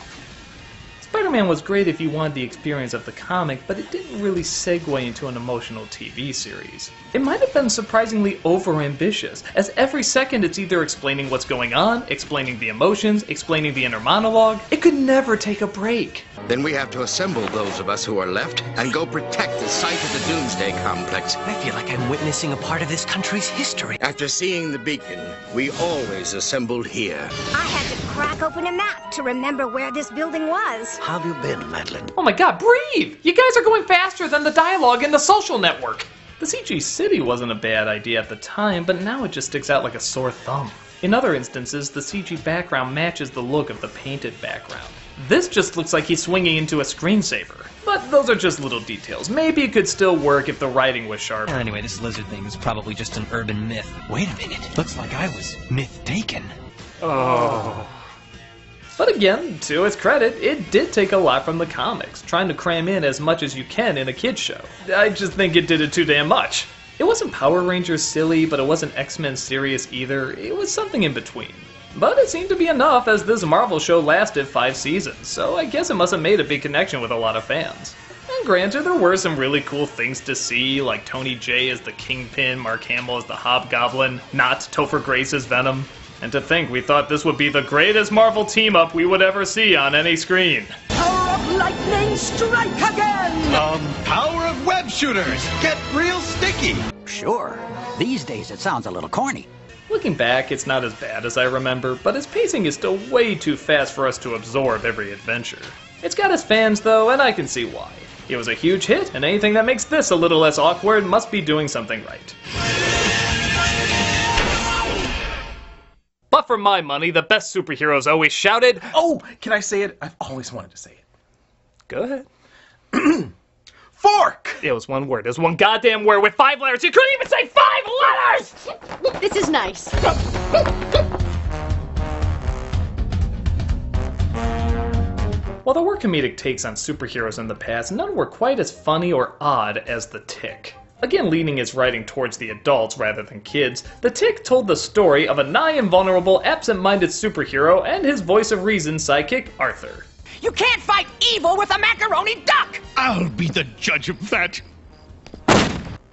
Spider-Man was great if you wanted the experience of the comic, but it didn't really segue into an emotional TV series. It might have been surprisingly overambitious, as every second it's either explaining what's going on, explaining the emotions, explaining the inner monologue. It could never take a break. Then we have to assemble those of us who are left and go protect the site of the Doomsday Complex. I feel like I'm witnessing a part of this country's history. After seeing the beacon, we always assembled here. I had to crack open a map to remember where this building was. How have you been, Madeline? Oh my god, breathe! You guys are going faster than the dialogue in The Social Network! The CG city wasn't a bad idea at the time, but now it just sticks out like a sore thumb. In other instances, the CG background matches the look of the painted background. This just looks like he's swinging into a screensaver. But those are just little details. Maybe it could still work if the writing was sharper. Anyway, this lizard thing is probably just an urban myth. Wait a minute, looks like I was myth-taken. Oh. But again, to its credit, it did take a lot from the comics, trying to cram in as much as you can in a kid's show. I just think it did it too damn much. It wasn't Power Rangers silly, but it wasn't X-Men serious either. It was something in between. But it seemed to be enough, as this Marvel show lasted 5 seasons, so I guess it must have made a big connection with a lot of fans. And granted, there were some really cool things to see, like Tony Jay as the Kingpin, Mark Hamill as the Hobgoblin, not Topher Grace as Venom. And to think we thought this would be the greatest Marvel team-up we would ever see on any screen. Power of lightning, strike again! Power of web shooters, get real sticky! Sure. These days it sounds a little corny. Looking back, it's not as bad as I remember, but its pacing is still way too fast for us to absorb every adventure. It's got its fans though, and I can see why. It was a huge hit, and anything that makes this a little less awkward must be doing something right. But for my money, the best superheroes always shouted, "Oh, can I say it? I've always wanted to say it." Go ahead. Fork! It was one word. It was one goddamn word with 5 letters. You couldn't even say 5 letters! This is nice. While there were comedic takes on superheroes in the past, none were quite as funny or odd as The Tick. Again, leaning its writing towards the adults rather than kids, The Tick told the story of a nigh invulnerable, absent-minded superhero and his voice of reason sidekick, Arthur. You can't fight evil with a macaroni duck! I'll be the judge of that.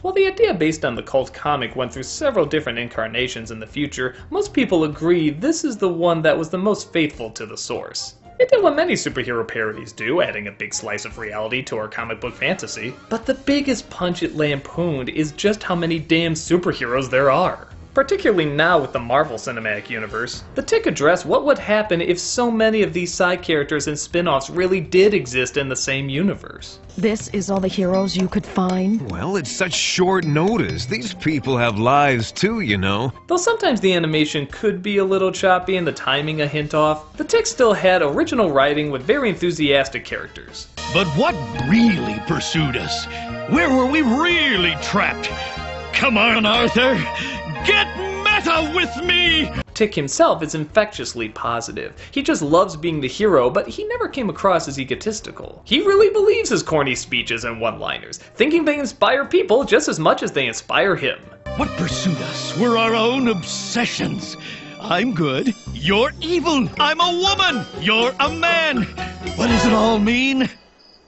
While the idea based on the cult comic went through several different incarnations in the future, most people agree this is the one that was the most faithful to the source. It did what many superhero parodies do, adding a big slice of reality to our comic book fantasy. But the biggest punch it lampooned is just how many damn superheroes there are. Particularly now with the Marvel Cinematic Universe, The Tick addressed what would happen if so many of these side characters and spin-offs really did exist in the same universe. This is all the heroes you could find? Well, it's such short notice. These people have lives too, you know. Though sometimes the animation could be a little choppy and the timing a hint off, The Tick still had original writing with very enthusiastic characters. But what really pursued us? Where were we really trapped? Come on, Arthur! Get meta with me! Tick himself is infectiously positive. He just loves being the hero, but he never came across as egotistical. He really believes his corny speeches and one-liners, thinking they inspire people just as much as they inspire him. What pursued us were our own obsessions. I'm good, you're evil. I'm a woman, you're a man. What does it all mean?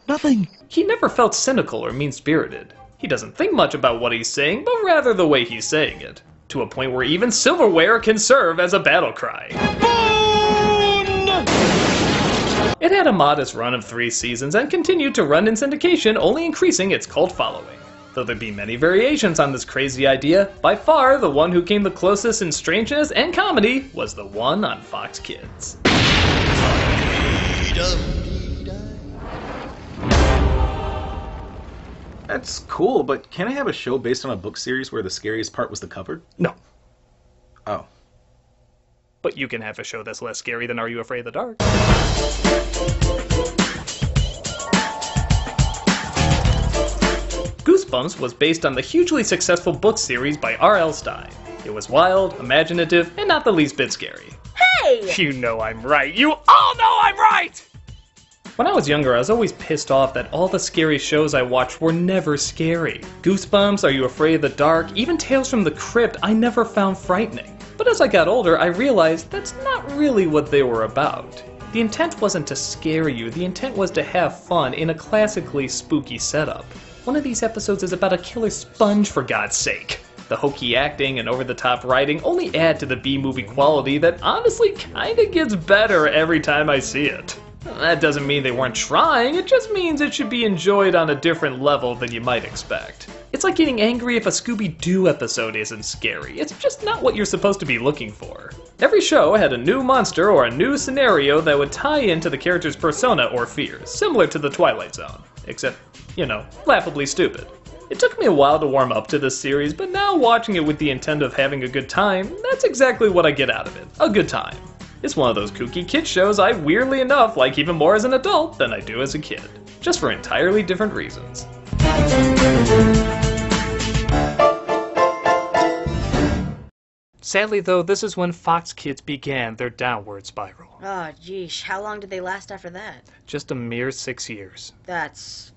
Nothing. He never felt cynical or mean-spirited. He doesn't think much about what he's saying, but rather the way he's saying it. To a point where even silverware can serve as a battle cry. It had a modest run of 3 seasons and continued to run in syndication, only increasing its cult following. Though there be many variations on this crazy idea, by far the one who came the closest in strangeness and comedy was the one on Fox Kids. That's cool, but can I have a show based on a book series where the scariest part was the cover? No. Oh. But you can have a show that's less scary than Are You Afraid of the Dark? Goosebumps was based on the hugely successful book series by R.L. Stine. It was wild, imaginative, and not the least bit scary. Hey! You know I'm right. You all know I'm right! When I was younger, I was always pissed off that all the scary shows I watched were never scary. Goosebumps, Are You Afraid of the Dark, even Tales from the Crypt I never found frightening. But as I got older, I realized that's not really what they were about. The intent wasn't to scare you, the intent was to have fun in a classically spooky setup. One of these episodes is about a killer sponge, for God's sake. The hokey acting and over-the-top writing only add to the B-movie quality that honestly kinda gets better every time I see it. That doesn't mean they weren't trying, it just means it should be enjoyed on a different level than you might expect. It's like getting angry if a Scooby-Doo episode isn't scary. It's just not what you're supposed to be looking for. Every show had a new monster or a new scenario that would tie into the character's persona or fears, similar to The Twilight Zone. Except, you know, laughably stupid. It took me a while to warm up to this series, but now watching it with the intent of having a good time, that's exactly what I get out of it. A good time. It's one of those kooky kid shows I weirdly enough like even more as an adult than I do as a kid. Just for entirely different reasons. Sadly though, this is when Fox Kids began their downward spiral. Oh, geesh. How long did they last after that? Just a mere 6 years. That's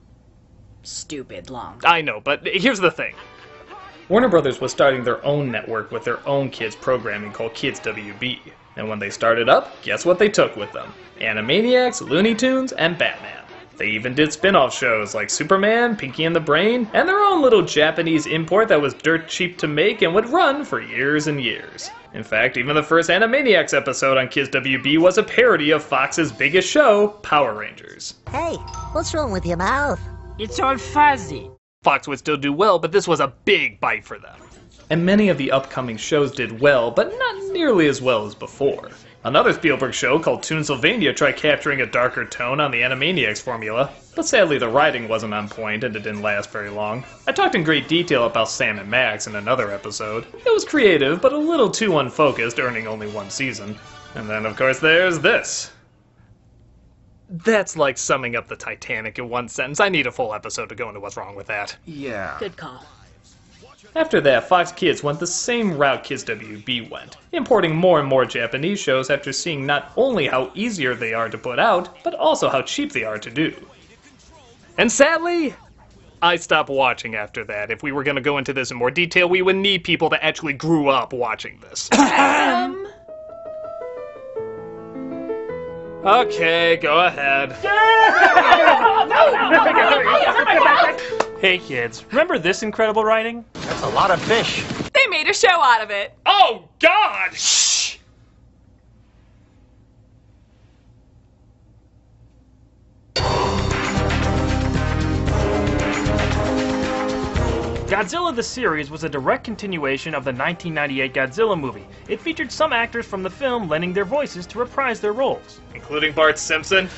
stupid long. I know, but here's the thing. Warner Brothers was starting their own network with their own kids programming called Kids WB. And when they started up, guess what they took with them? Animaniacs, Looney Tunes, and Batman. They even did spin-off shows like Superman, Pinky and the Brain, and their own little Japanese import that was dirt cheap to make and would run for years and years. In fact, even the first Animaniacs episode on Kids WB was a parody of Fox's biggest show, Power Rangers. Hey, what's wrong with your mouth? It's all fuzzy. Fox would still do well, but this was a big bite for them. And many of the upcoming shows did well, but not nearly as well as before. Another Spielberg show called Toonsylvania tried capturing a darker tone on the Animaniacs formula, but sadly the writing wasn't on point and it didn't last very long. I talked in great detail about Sam and Max in another episode. It was creative, but a little too unfocused, earning only one season. And then, of course, there's this. That's like summing up the Titanic in one sentence. I need a full episode to go into what's wrong with that. Yeah. Good call. After that, Fox Kids went the same route Kids WB went, importing more and more Japanese shows after seeing not only how easier they are to put out, but also how cheap they are to do. And sadly, I stopped watching after that. If we were going to go into this in more detail, we would need people that actually grew up watching this. Okay, go ahead. Hey kids, remember this incredible writing? That's a lot of fish. They made a show out of it. Oh, God! Shh! Godzilla the series was a direct continuation of the 1998 Godzilla movie. It featured some actors from the film lending their voices to reprise their roles. Including Bart Simpson.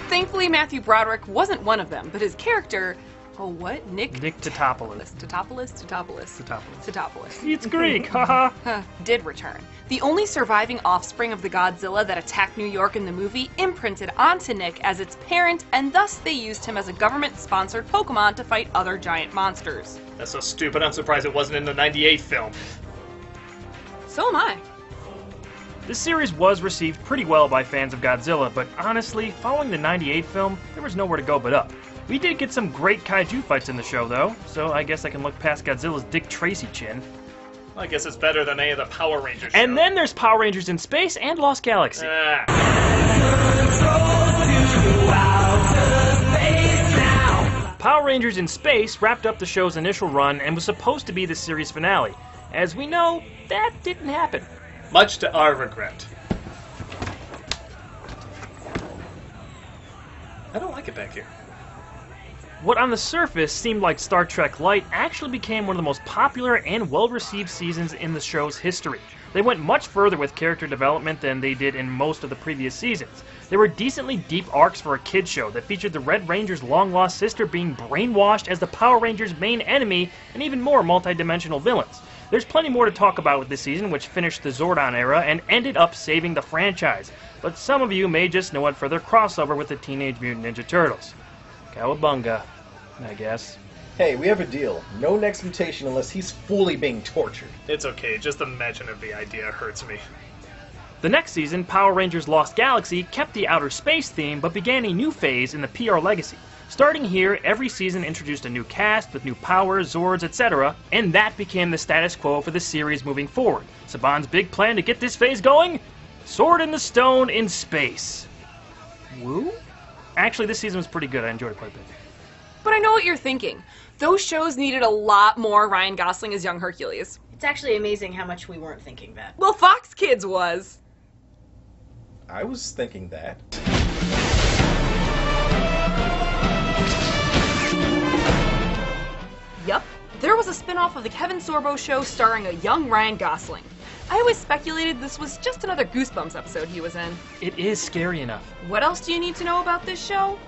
Thankfully, Matthew Broderick wasn't one of them, but his character, Nick Tatopoulos. Tatopoulos. It's Greek, haha. Did return. The only surviving offspring of the Godzilla that attacked New York in the movie imprinted onto Nick as its parent, and thus they used him as a government-sponsored Pokemon to fight other giant monsters. That's so stupid, I'm surprised it wasn't in the 98 film. So am I. This series was received pretty well by fans of Godzilla, but honestly, following the 98 film, there was nowhere to go but up. We did get some great kaiju fights in the show, though, so I guess I can look past Godzilla's Dick Tracy chin. Well, I guess it's better than any of the Power Rangers shows. And then there's Power Rangers in Space and Lost Galaxy. Power Rangers in Space wrapped up the show's initial run and was supposed to be the series finale. As we know, that didn't happen. Much to our regret. I don't like it back here. What on the surface seemed like Star Trek Light actually became one of the most popular and well-received seasons in the show's history. They went much further with character development than they did in most of the previous seasons. There were decently deep arcs for a kid's show that featured the Red Ranger's long-lost sister being brainwashed as the Power Rangers' main enemy, and even more multi-dimensional villains. There's plenty more to talk about with this season, which finished the Zordon era and ended up saving the franchise. But some of you may just know it for their crossover with the Teenage Mutant Ninja Turtles. Cowabunga, I guess. Hey, we have a deal. No next mutation unless he's fully being tortured. It's okay, just the mention of the idea hurts me. The next season, Power Rangers Lost Galaxy kept the outer space theme, but began a new phase in the PR legacy. Starting here, every season introduced a new cast with new powers, Zords, etc., and that became the status quo for the series moving forward. Saban's big plan to get this phase going? Sword in the Stone in space. Woo? Actually, this season was pretty good. I enjoyed it quite a bit. But I know what you're thinking. Those shows needed a lot more Ryan Gosling as young Hercules. It's actually amazing how much we weren't thinking that. Well, Fox Kids was. I was thinking that. Yup. There was a spin-off of the Kevin Sorbo show starring a young Ryan Gosling. I always speculated this was just another Goosebumps episode he was in. It is scary enough. What else do you need to know about this show?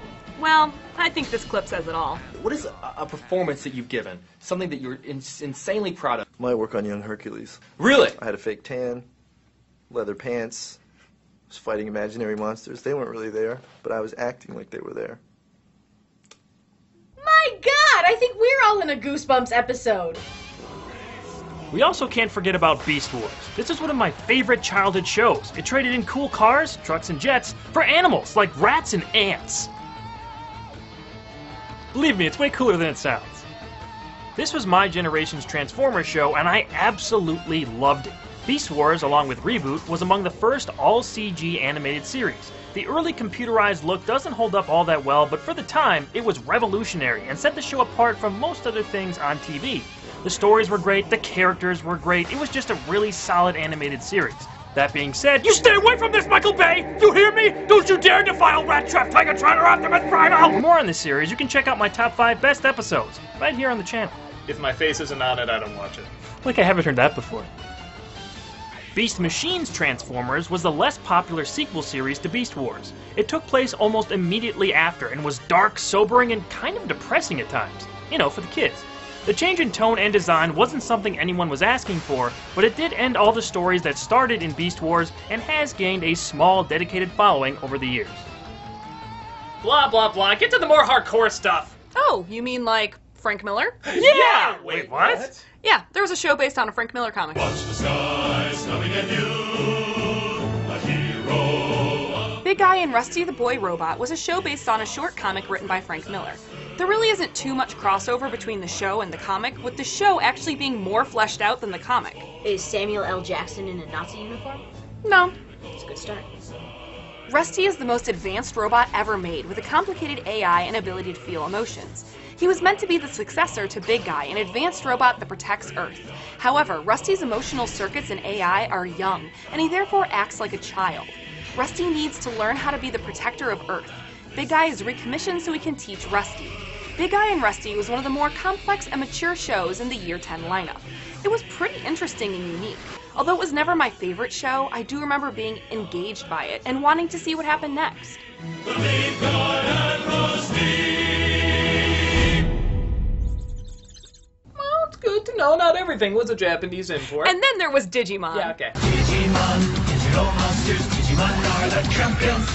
Well, I think this clip says it all. What is a performance that you've given? Something that you're insanely proud of? My work on young Hercules. Really? I had a fake tan, leather pants, was fighting imaginary monsters. They weren't really there, but I was acting like they were there. My God, I think we're all in a Goosebumps episode. We also can't forget about Beast Wars. This is one of my favorite childhood shows. It traded in cool cars, trucks, and jets for animals like rats and ants. Believe me, it's way cooler than it sounds. This was my generation's Transformers show, and I absolutely loved it. Beast Wars, along with Reboot, was among the first all-CG animated series. The early computerized look doesn't hold up all that well, but for the time, it was revolutionary and set the show apart from most other things on TV. The stories were great, the characters were great, it was just a really solid animated series. That being said, you stay away from this, Michael Bay! You hear me? Don't you dare defile Rat Trap, Tigatron, or Optimus Prime! For more on this series, you can check out my top 5 best episodes, right here on the channel. If my face isn't on it, I don't watch it. Like I haven't heard that before. Beast Machines Transformers was the less popular sequel series to Beast Wars. It took place almost immediately after and was dark, sobering, and kind of depressing at times. You know, for the kids. The change in tone and design wasn't something anyone was asking for, but it did end all the stories that started in Beast Wars and has gained a small, dedicated following over the years. Blah, blah, blah. Get to the more hardcore stuff. Oh, you mean like Frank Miller? Yeah! Wait, what? Yeah, there was a show based on a Frank Miller comic. Watch the skies coming at you, a hero. Big Guy and Rusty the Boy Robot was a show based on a short comic written by Frank Miller. There really isn't too much crossover between the show and the comic, with the show actually being more fleshed out than the comic. Is Samuel L. Jackson in a Nazi uniform? No. It's a good start. Rusty is the most advanced robot ever made, with a complicated AI and ability to feel emotions. He was meant to be the successor to Big Guy, an advanced robot that protects Earth. However, Rusty's emotional circuits and AI are young, and he therefore acts like a child. Rusty needs to learn how to be the protector of Earth. Big Guy is recommissioned so he can teach Rusty. Big Guy and Rusty was one of the more complex and mature shows in the Year 10 lineup. It was pretty interesting and unique. Although it was never my favorite show, I do remember being engaged by it and wanting to see what happened next. The Big Guy and Rusty. Well, it's good to know not everything was a Japanese import. And then there was Digimon. Yeah, okay. Digimon, digital monsters, Digimon are the champions.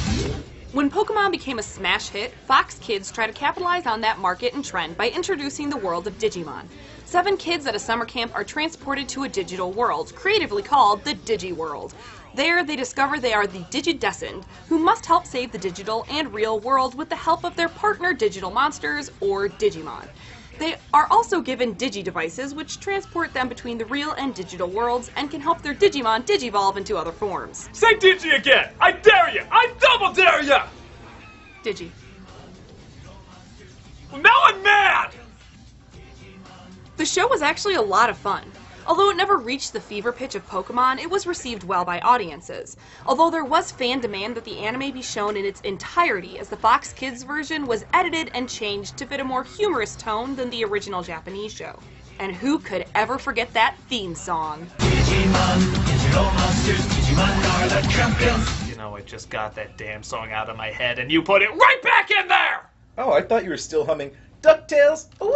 When Pokemon became a smash hit, Fox Kids tried to capitalize on that market and trend by introducing the world of Digimon. 7 kids at a summer camp are transported to a digital world, creatively called the Digiworld. There, they discover they are the Digidestined, who must help save the digital and real world with the help of their partner digital monsters, or Digimon. They are also given Digi-devices, which transport them between the real and digital worlds and can help their Digimon digivolve into other forms. Say Digi again! I dare you! I double dare you! Digi. Well, now I'm mad! The show was actually a lot of fun. Although it never reached the fever pitch of Pokemon, it was received well by audiences. Although there was fan demand that the anime be shown in its entirety, as the Fox Kids version was edited and changed to fit a more humorous tone than the original Japanese show. And who could ever forget that theme song? Digimon, digital monsters, Digimon are the champions. You know, I just got that damn song out of my head and you put it right back in there! Oh, I thought you were still humming DuckTales. Woo!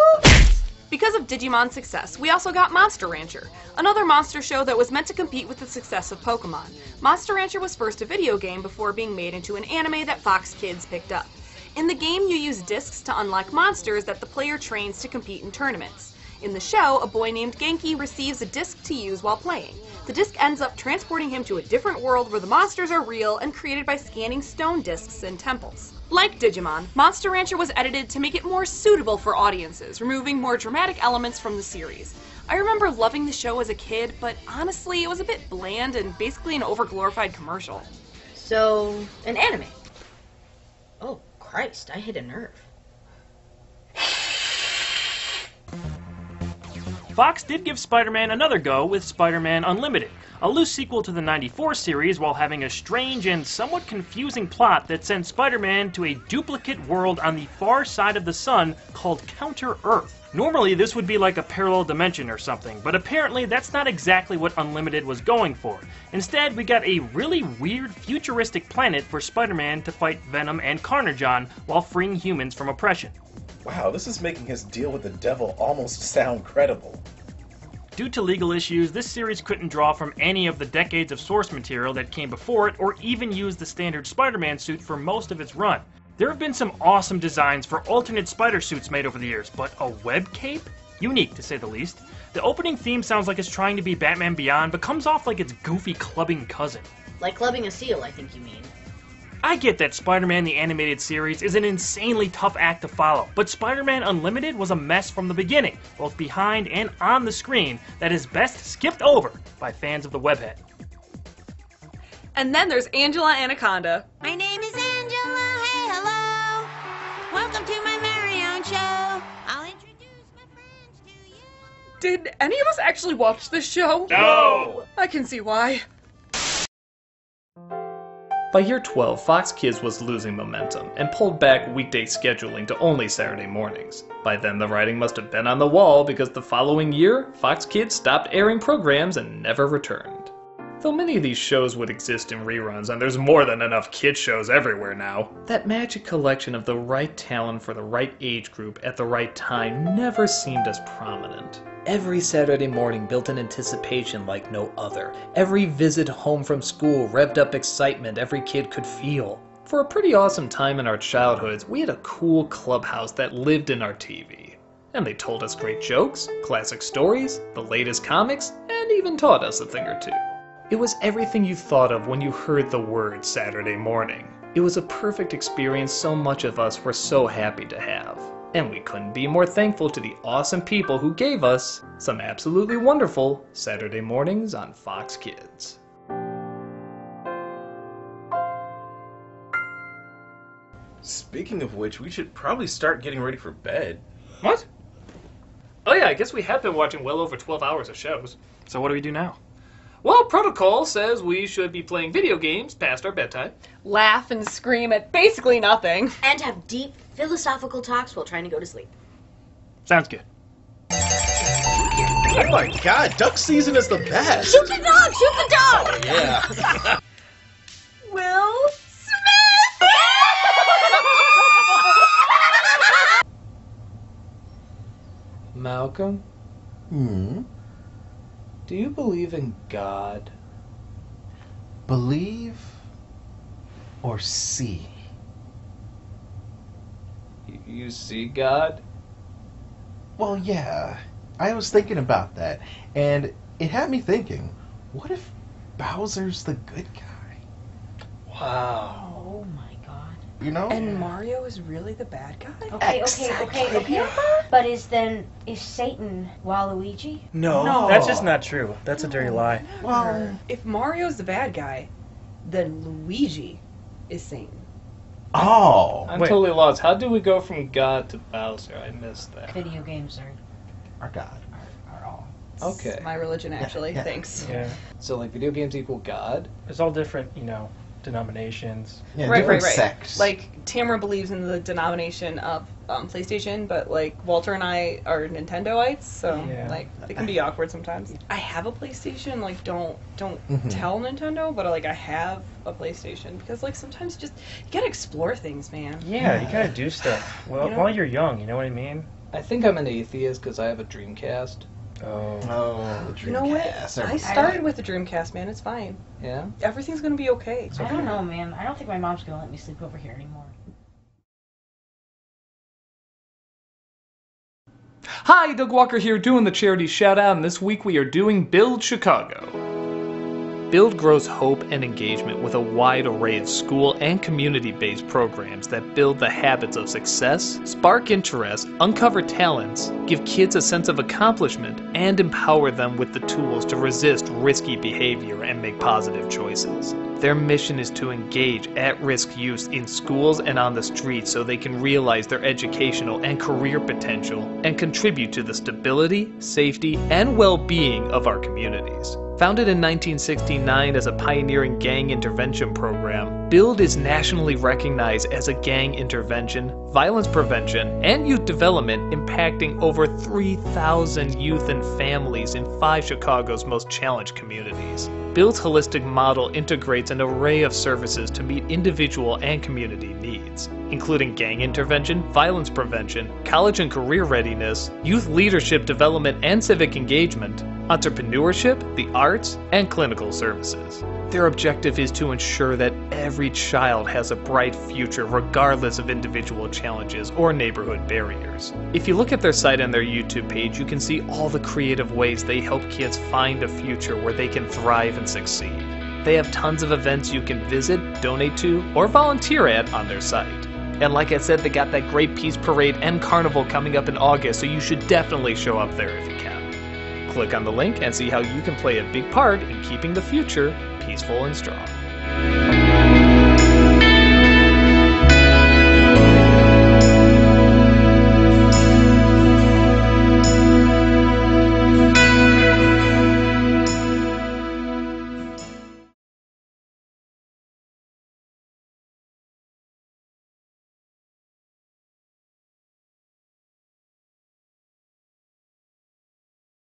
Because of Digimon's success, we also got Monster Rancher, another monster show that was meant to compete with the success of Pokemon. Monster Rancher was first a video game before being made into an anime that Fox Kids picked up. In the game, you use discs to unlock monsters that the player trains to compete in tournaments. In the show, a boy named Genki receives a disc to use while playing. The disc ends up transporting him to a different world where the monsters are real and created by scanning stone discs in temples. Like Digimon, Monster Rancher was edited to make it more suitable for audiences, removing more dramatic elements from the series. I remember loving the show as a kid, but honestly, it was a bit bland and basically an overglorified commercial. So, an anime. Oh, Christ, I hit a nerve. Fox did give Spider-Man another go with Spider-Man Unlimited, a loose sequel to the '94 series while having a strange and somewhat confusing plot that sent Spider-Man to a duplicate world on the far side of the sun called Counter-Earth. Normally this would be like a parallel dimension or something, but apparently that's not exactly what Unlimited was going for. Instead, we got a really weird futuristic planet for Spider-Man to fight Venom and Carnage on while freeing humans from oppression. Wow, this is making his deal with the devil almost sound credible. Due to legal issues, this series couldn't draw from any of the decades of source material that came before it, or even use the standard Spider-Man suit for most of its run. There have been some awesome designs for alternate spider suits made over the years, but a web cape? Unique, to say the least. The opening theme sounds like it's trying to be Batman Beyond, but comes off like its goofy clubbing cousin. Like clubbing a seal, I think you mean. I get that Spider-Man the Animated Series is an insanely tough act to follow, but Spider-Man Unlimited was a mess from the beginning, both behind and on the screen, that is best skipped over by fans of the webhead. And then there's Angela Anaconda. My name is Angela. Hey, hello. Welcome to my very own show. I'll introduce my friends to you. Did any of us actually watch this show? No! I can see why. By year 12, Fox Kids was losing momentum and pulled back weekday scheduling to only Saturday mornings. By then, the writing must have been on the wall because the following year, Fox Kids stopped airing programs and never returned. Though many of these shows would exist in reruns, and there's more than enough kids shows everywhere now, that magic collection of the right talent for the right age group at the right time never seemed as prominent. Every Saturday morning built an anticipation like no other. Every visit home from school revved up excitement every kid could feel. For a pretty awesome time in our childhoods, we had a cool clubhouse that lived in our TV. And they told us great jokes, classic stories, the latest comics, and even taught us a thing or two. It was everything you thought of when you heard the word Saturday morning. It was a perfect experience so much of us were so happy to have. And we couldn't be more thankful to the awesome people who gave us some absolutely wonderful Saturday mornings on Fox Kids. Speaking of which, we should probably start getting ready for bed. What? Oh yeah, I guess we have been watching well over 12 hours of shows. So what do we do now? Well, protocol says we should be playing video games past our bedtime. Laugh and scream at basically nothing. And have deep philosophical talks while trying to go to sleep. Sounds good. Oh my god, duck season is the best! Shoot the dog! Shoot the dog! Oh, yeah. Will Smith! Malcolm? Do you believe in God? Believe or see? You see God? Well, yeah. I was thinking about that, and it had me thinking, what if Bowser's the good guy? Wow. Oh my god. You know? And Mario is really the bad guy? Okay. But is Satan Waluigi? No, that's just not true. That's a dirty lie. Well, if Mario's the bad guy, then Luigi is Satan. Oh! I'm totally lost. How do we go from God to Bowser? I missed that. Video games are God. Are all. Okay. It's my religion, actually. Yeah. Thanks. Yeah. So, like, video games equal God? There's all different, denominations. Yeah, Right. sects. Like, Tamara believes in the denomination of PlayStation, but, like, Walter and I are Nintendoites, so, like, it can be awkward sometimes. I have a PlayStation, like, don't tell Nintendo, but, like, I have a PlayStation, because, like, sometimes you gotta explore things, man. Yeah, you gotta do stuff. Well, while you're young, you know what I mean? I think I'm an atheist because I have a Dreamcast. Oh, the Dreamcast. You know what? I started with the Dreamcast, man. It's fine. Yeah? Everything's gonna be okay. I don't know, man. I don't think my mom's gonna let me sleep over here anymore. Hi, Doug Walker here doing the charity shout out, and this week we are doing Build Chicago. Build grows hope and engagement with a wide array of school and community-based programs that build the habits of success, spark interest, uncover talents, give kids a sense of accomplishment, and empower them with the tools to resist risky behavior and make positive choices. Their mission is to engage at-risk youth in schools and on the streets so they can realize their educational and career potential and contribute to the stability, safety, and well-being of our communities. Founded in 1969 as a pioneering gang intervention program, BUILD is nationally recognized as a gang intervention, violence prevention, and youth development impacting over 3,000 youth and families in 5 Chicago's most challenged communities. BUILD's holistic model integrates an array of services to meet individual and community needs, including gang intervention, violence prevention, college and career readiness, youth leadership development and civic engagement, entrepreneurship, the arts, and clinical services. Their objective is to ensure that every child has a bright future regardless of individual challenges or neighborhood barriers. If you look at their site and their YouTube page, you can see all the creative ways they help kids find a future where they can thrive and succeed. they have tons of events you can visit, donate to, or volunteer at on their site. And like I said, they got that great Peace Parade and Carnival coming up in August, so you should definitely show up there if you can. Click on the link and see how you can play a big part in keeping the future peaceful and strong.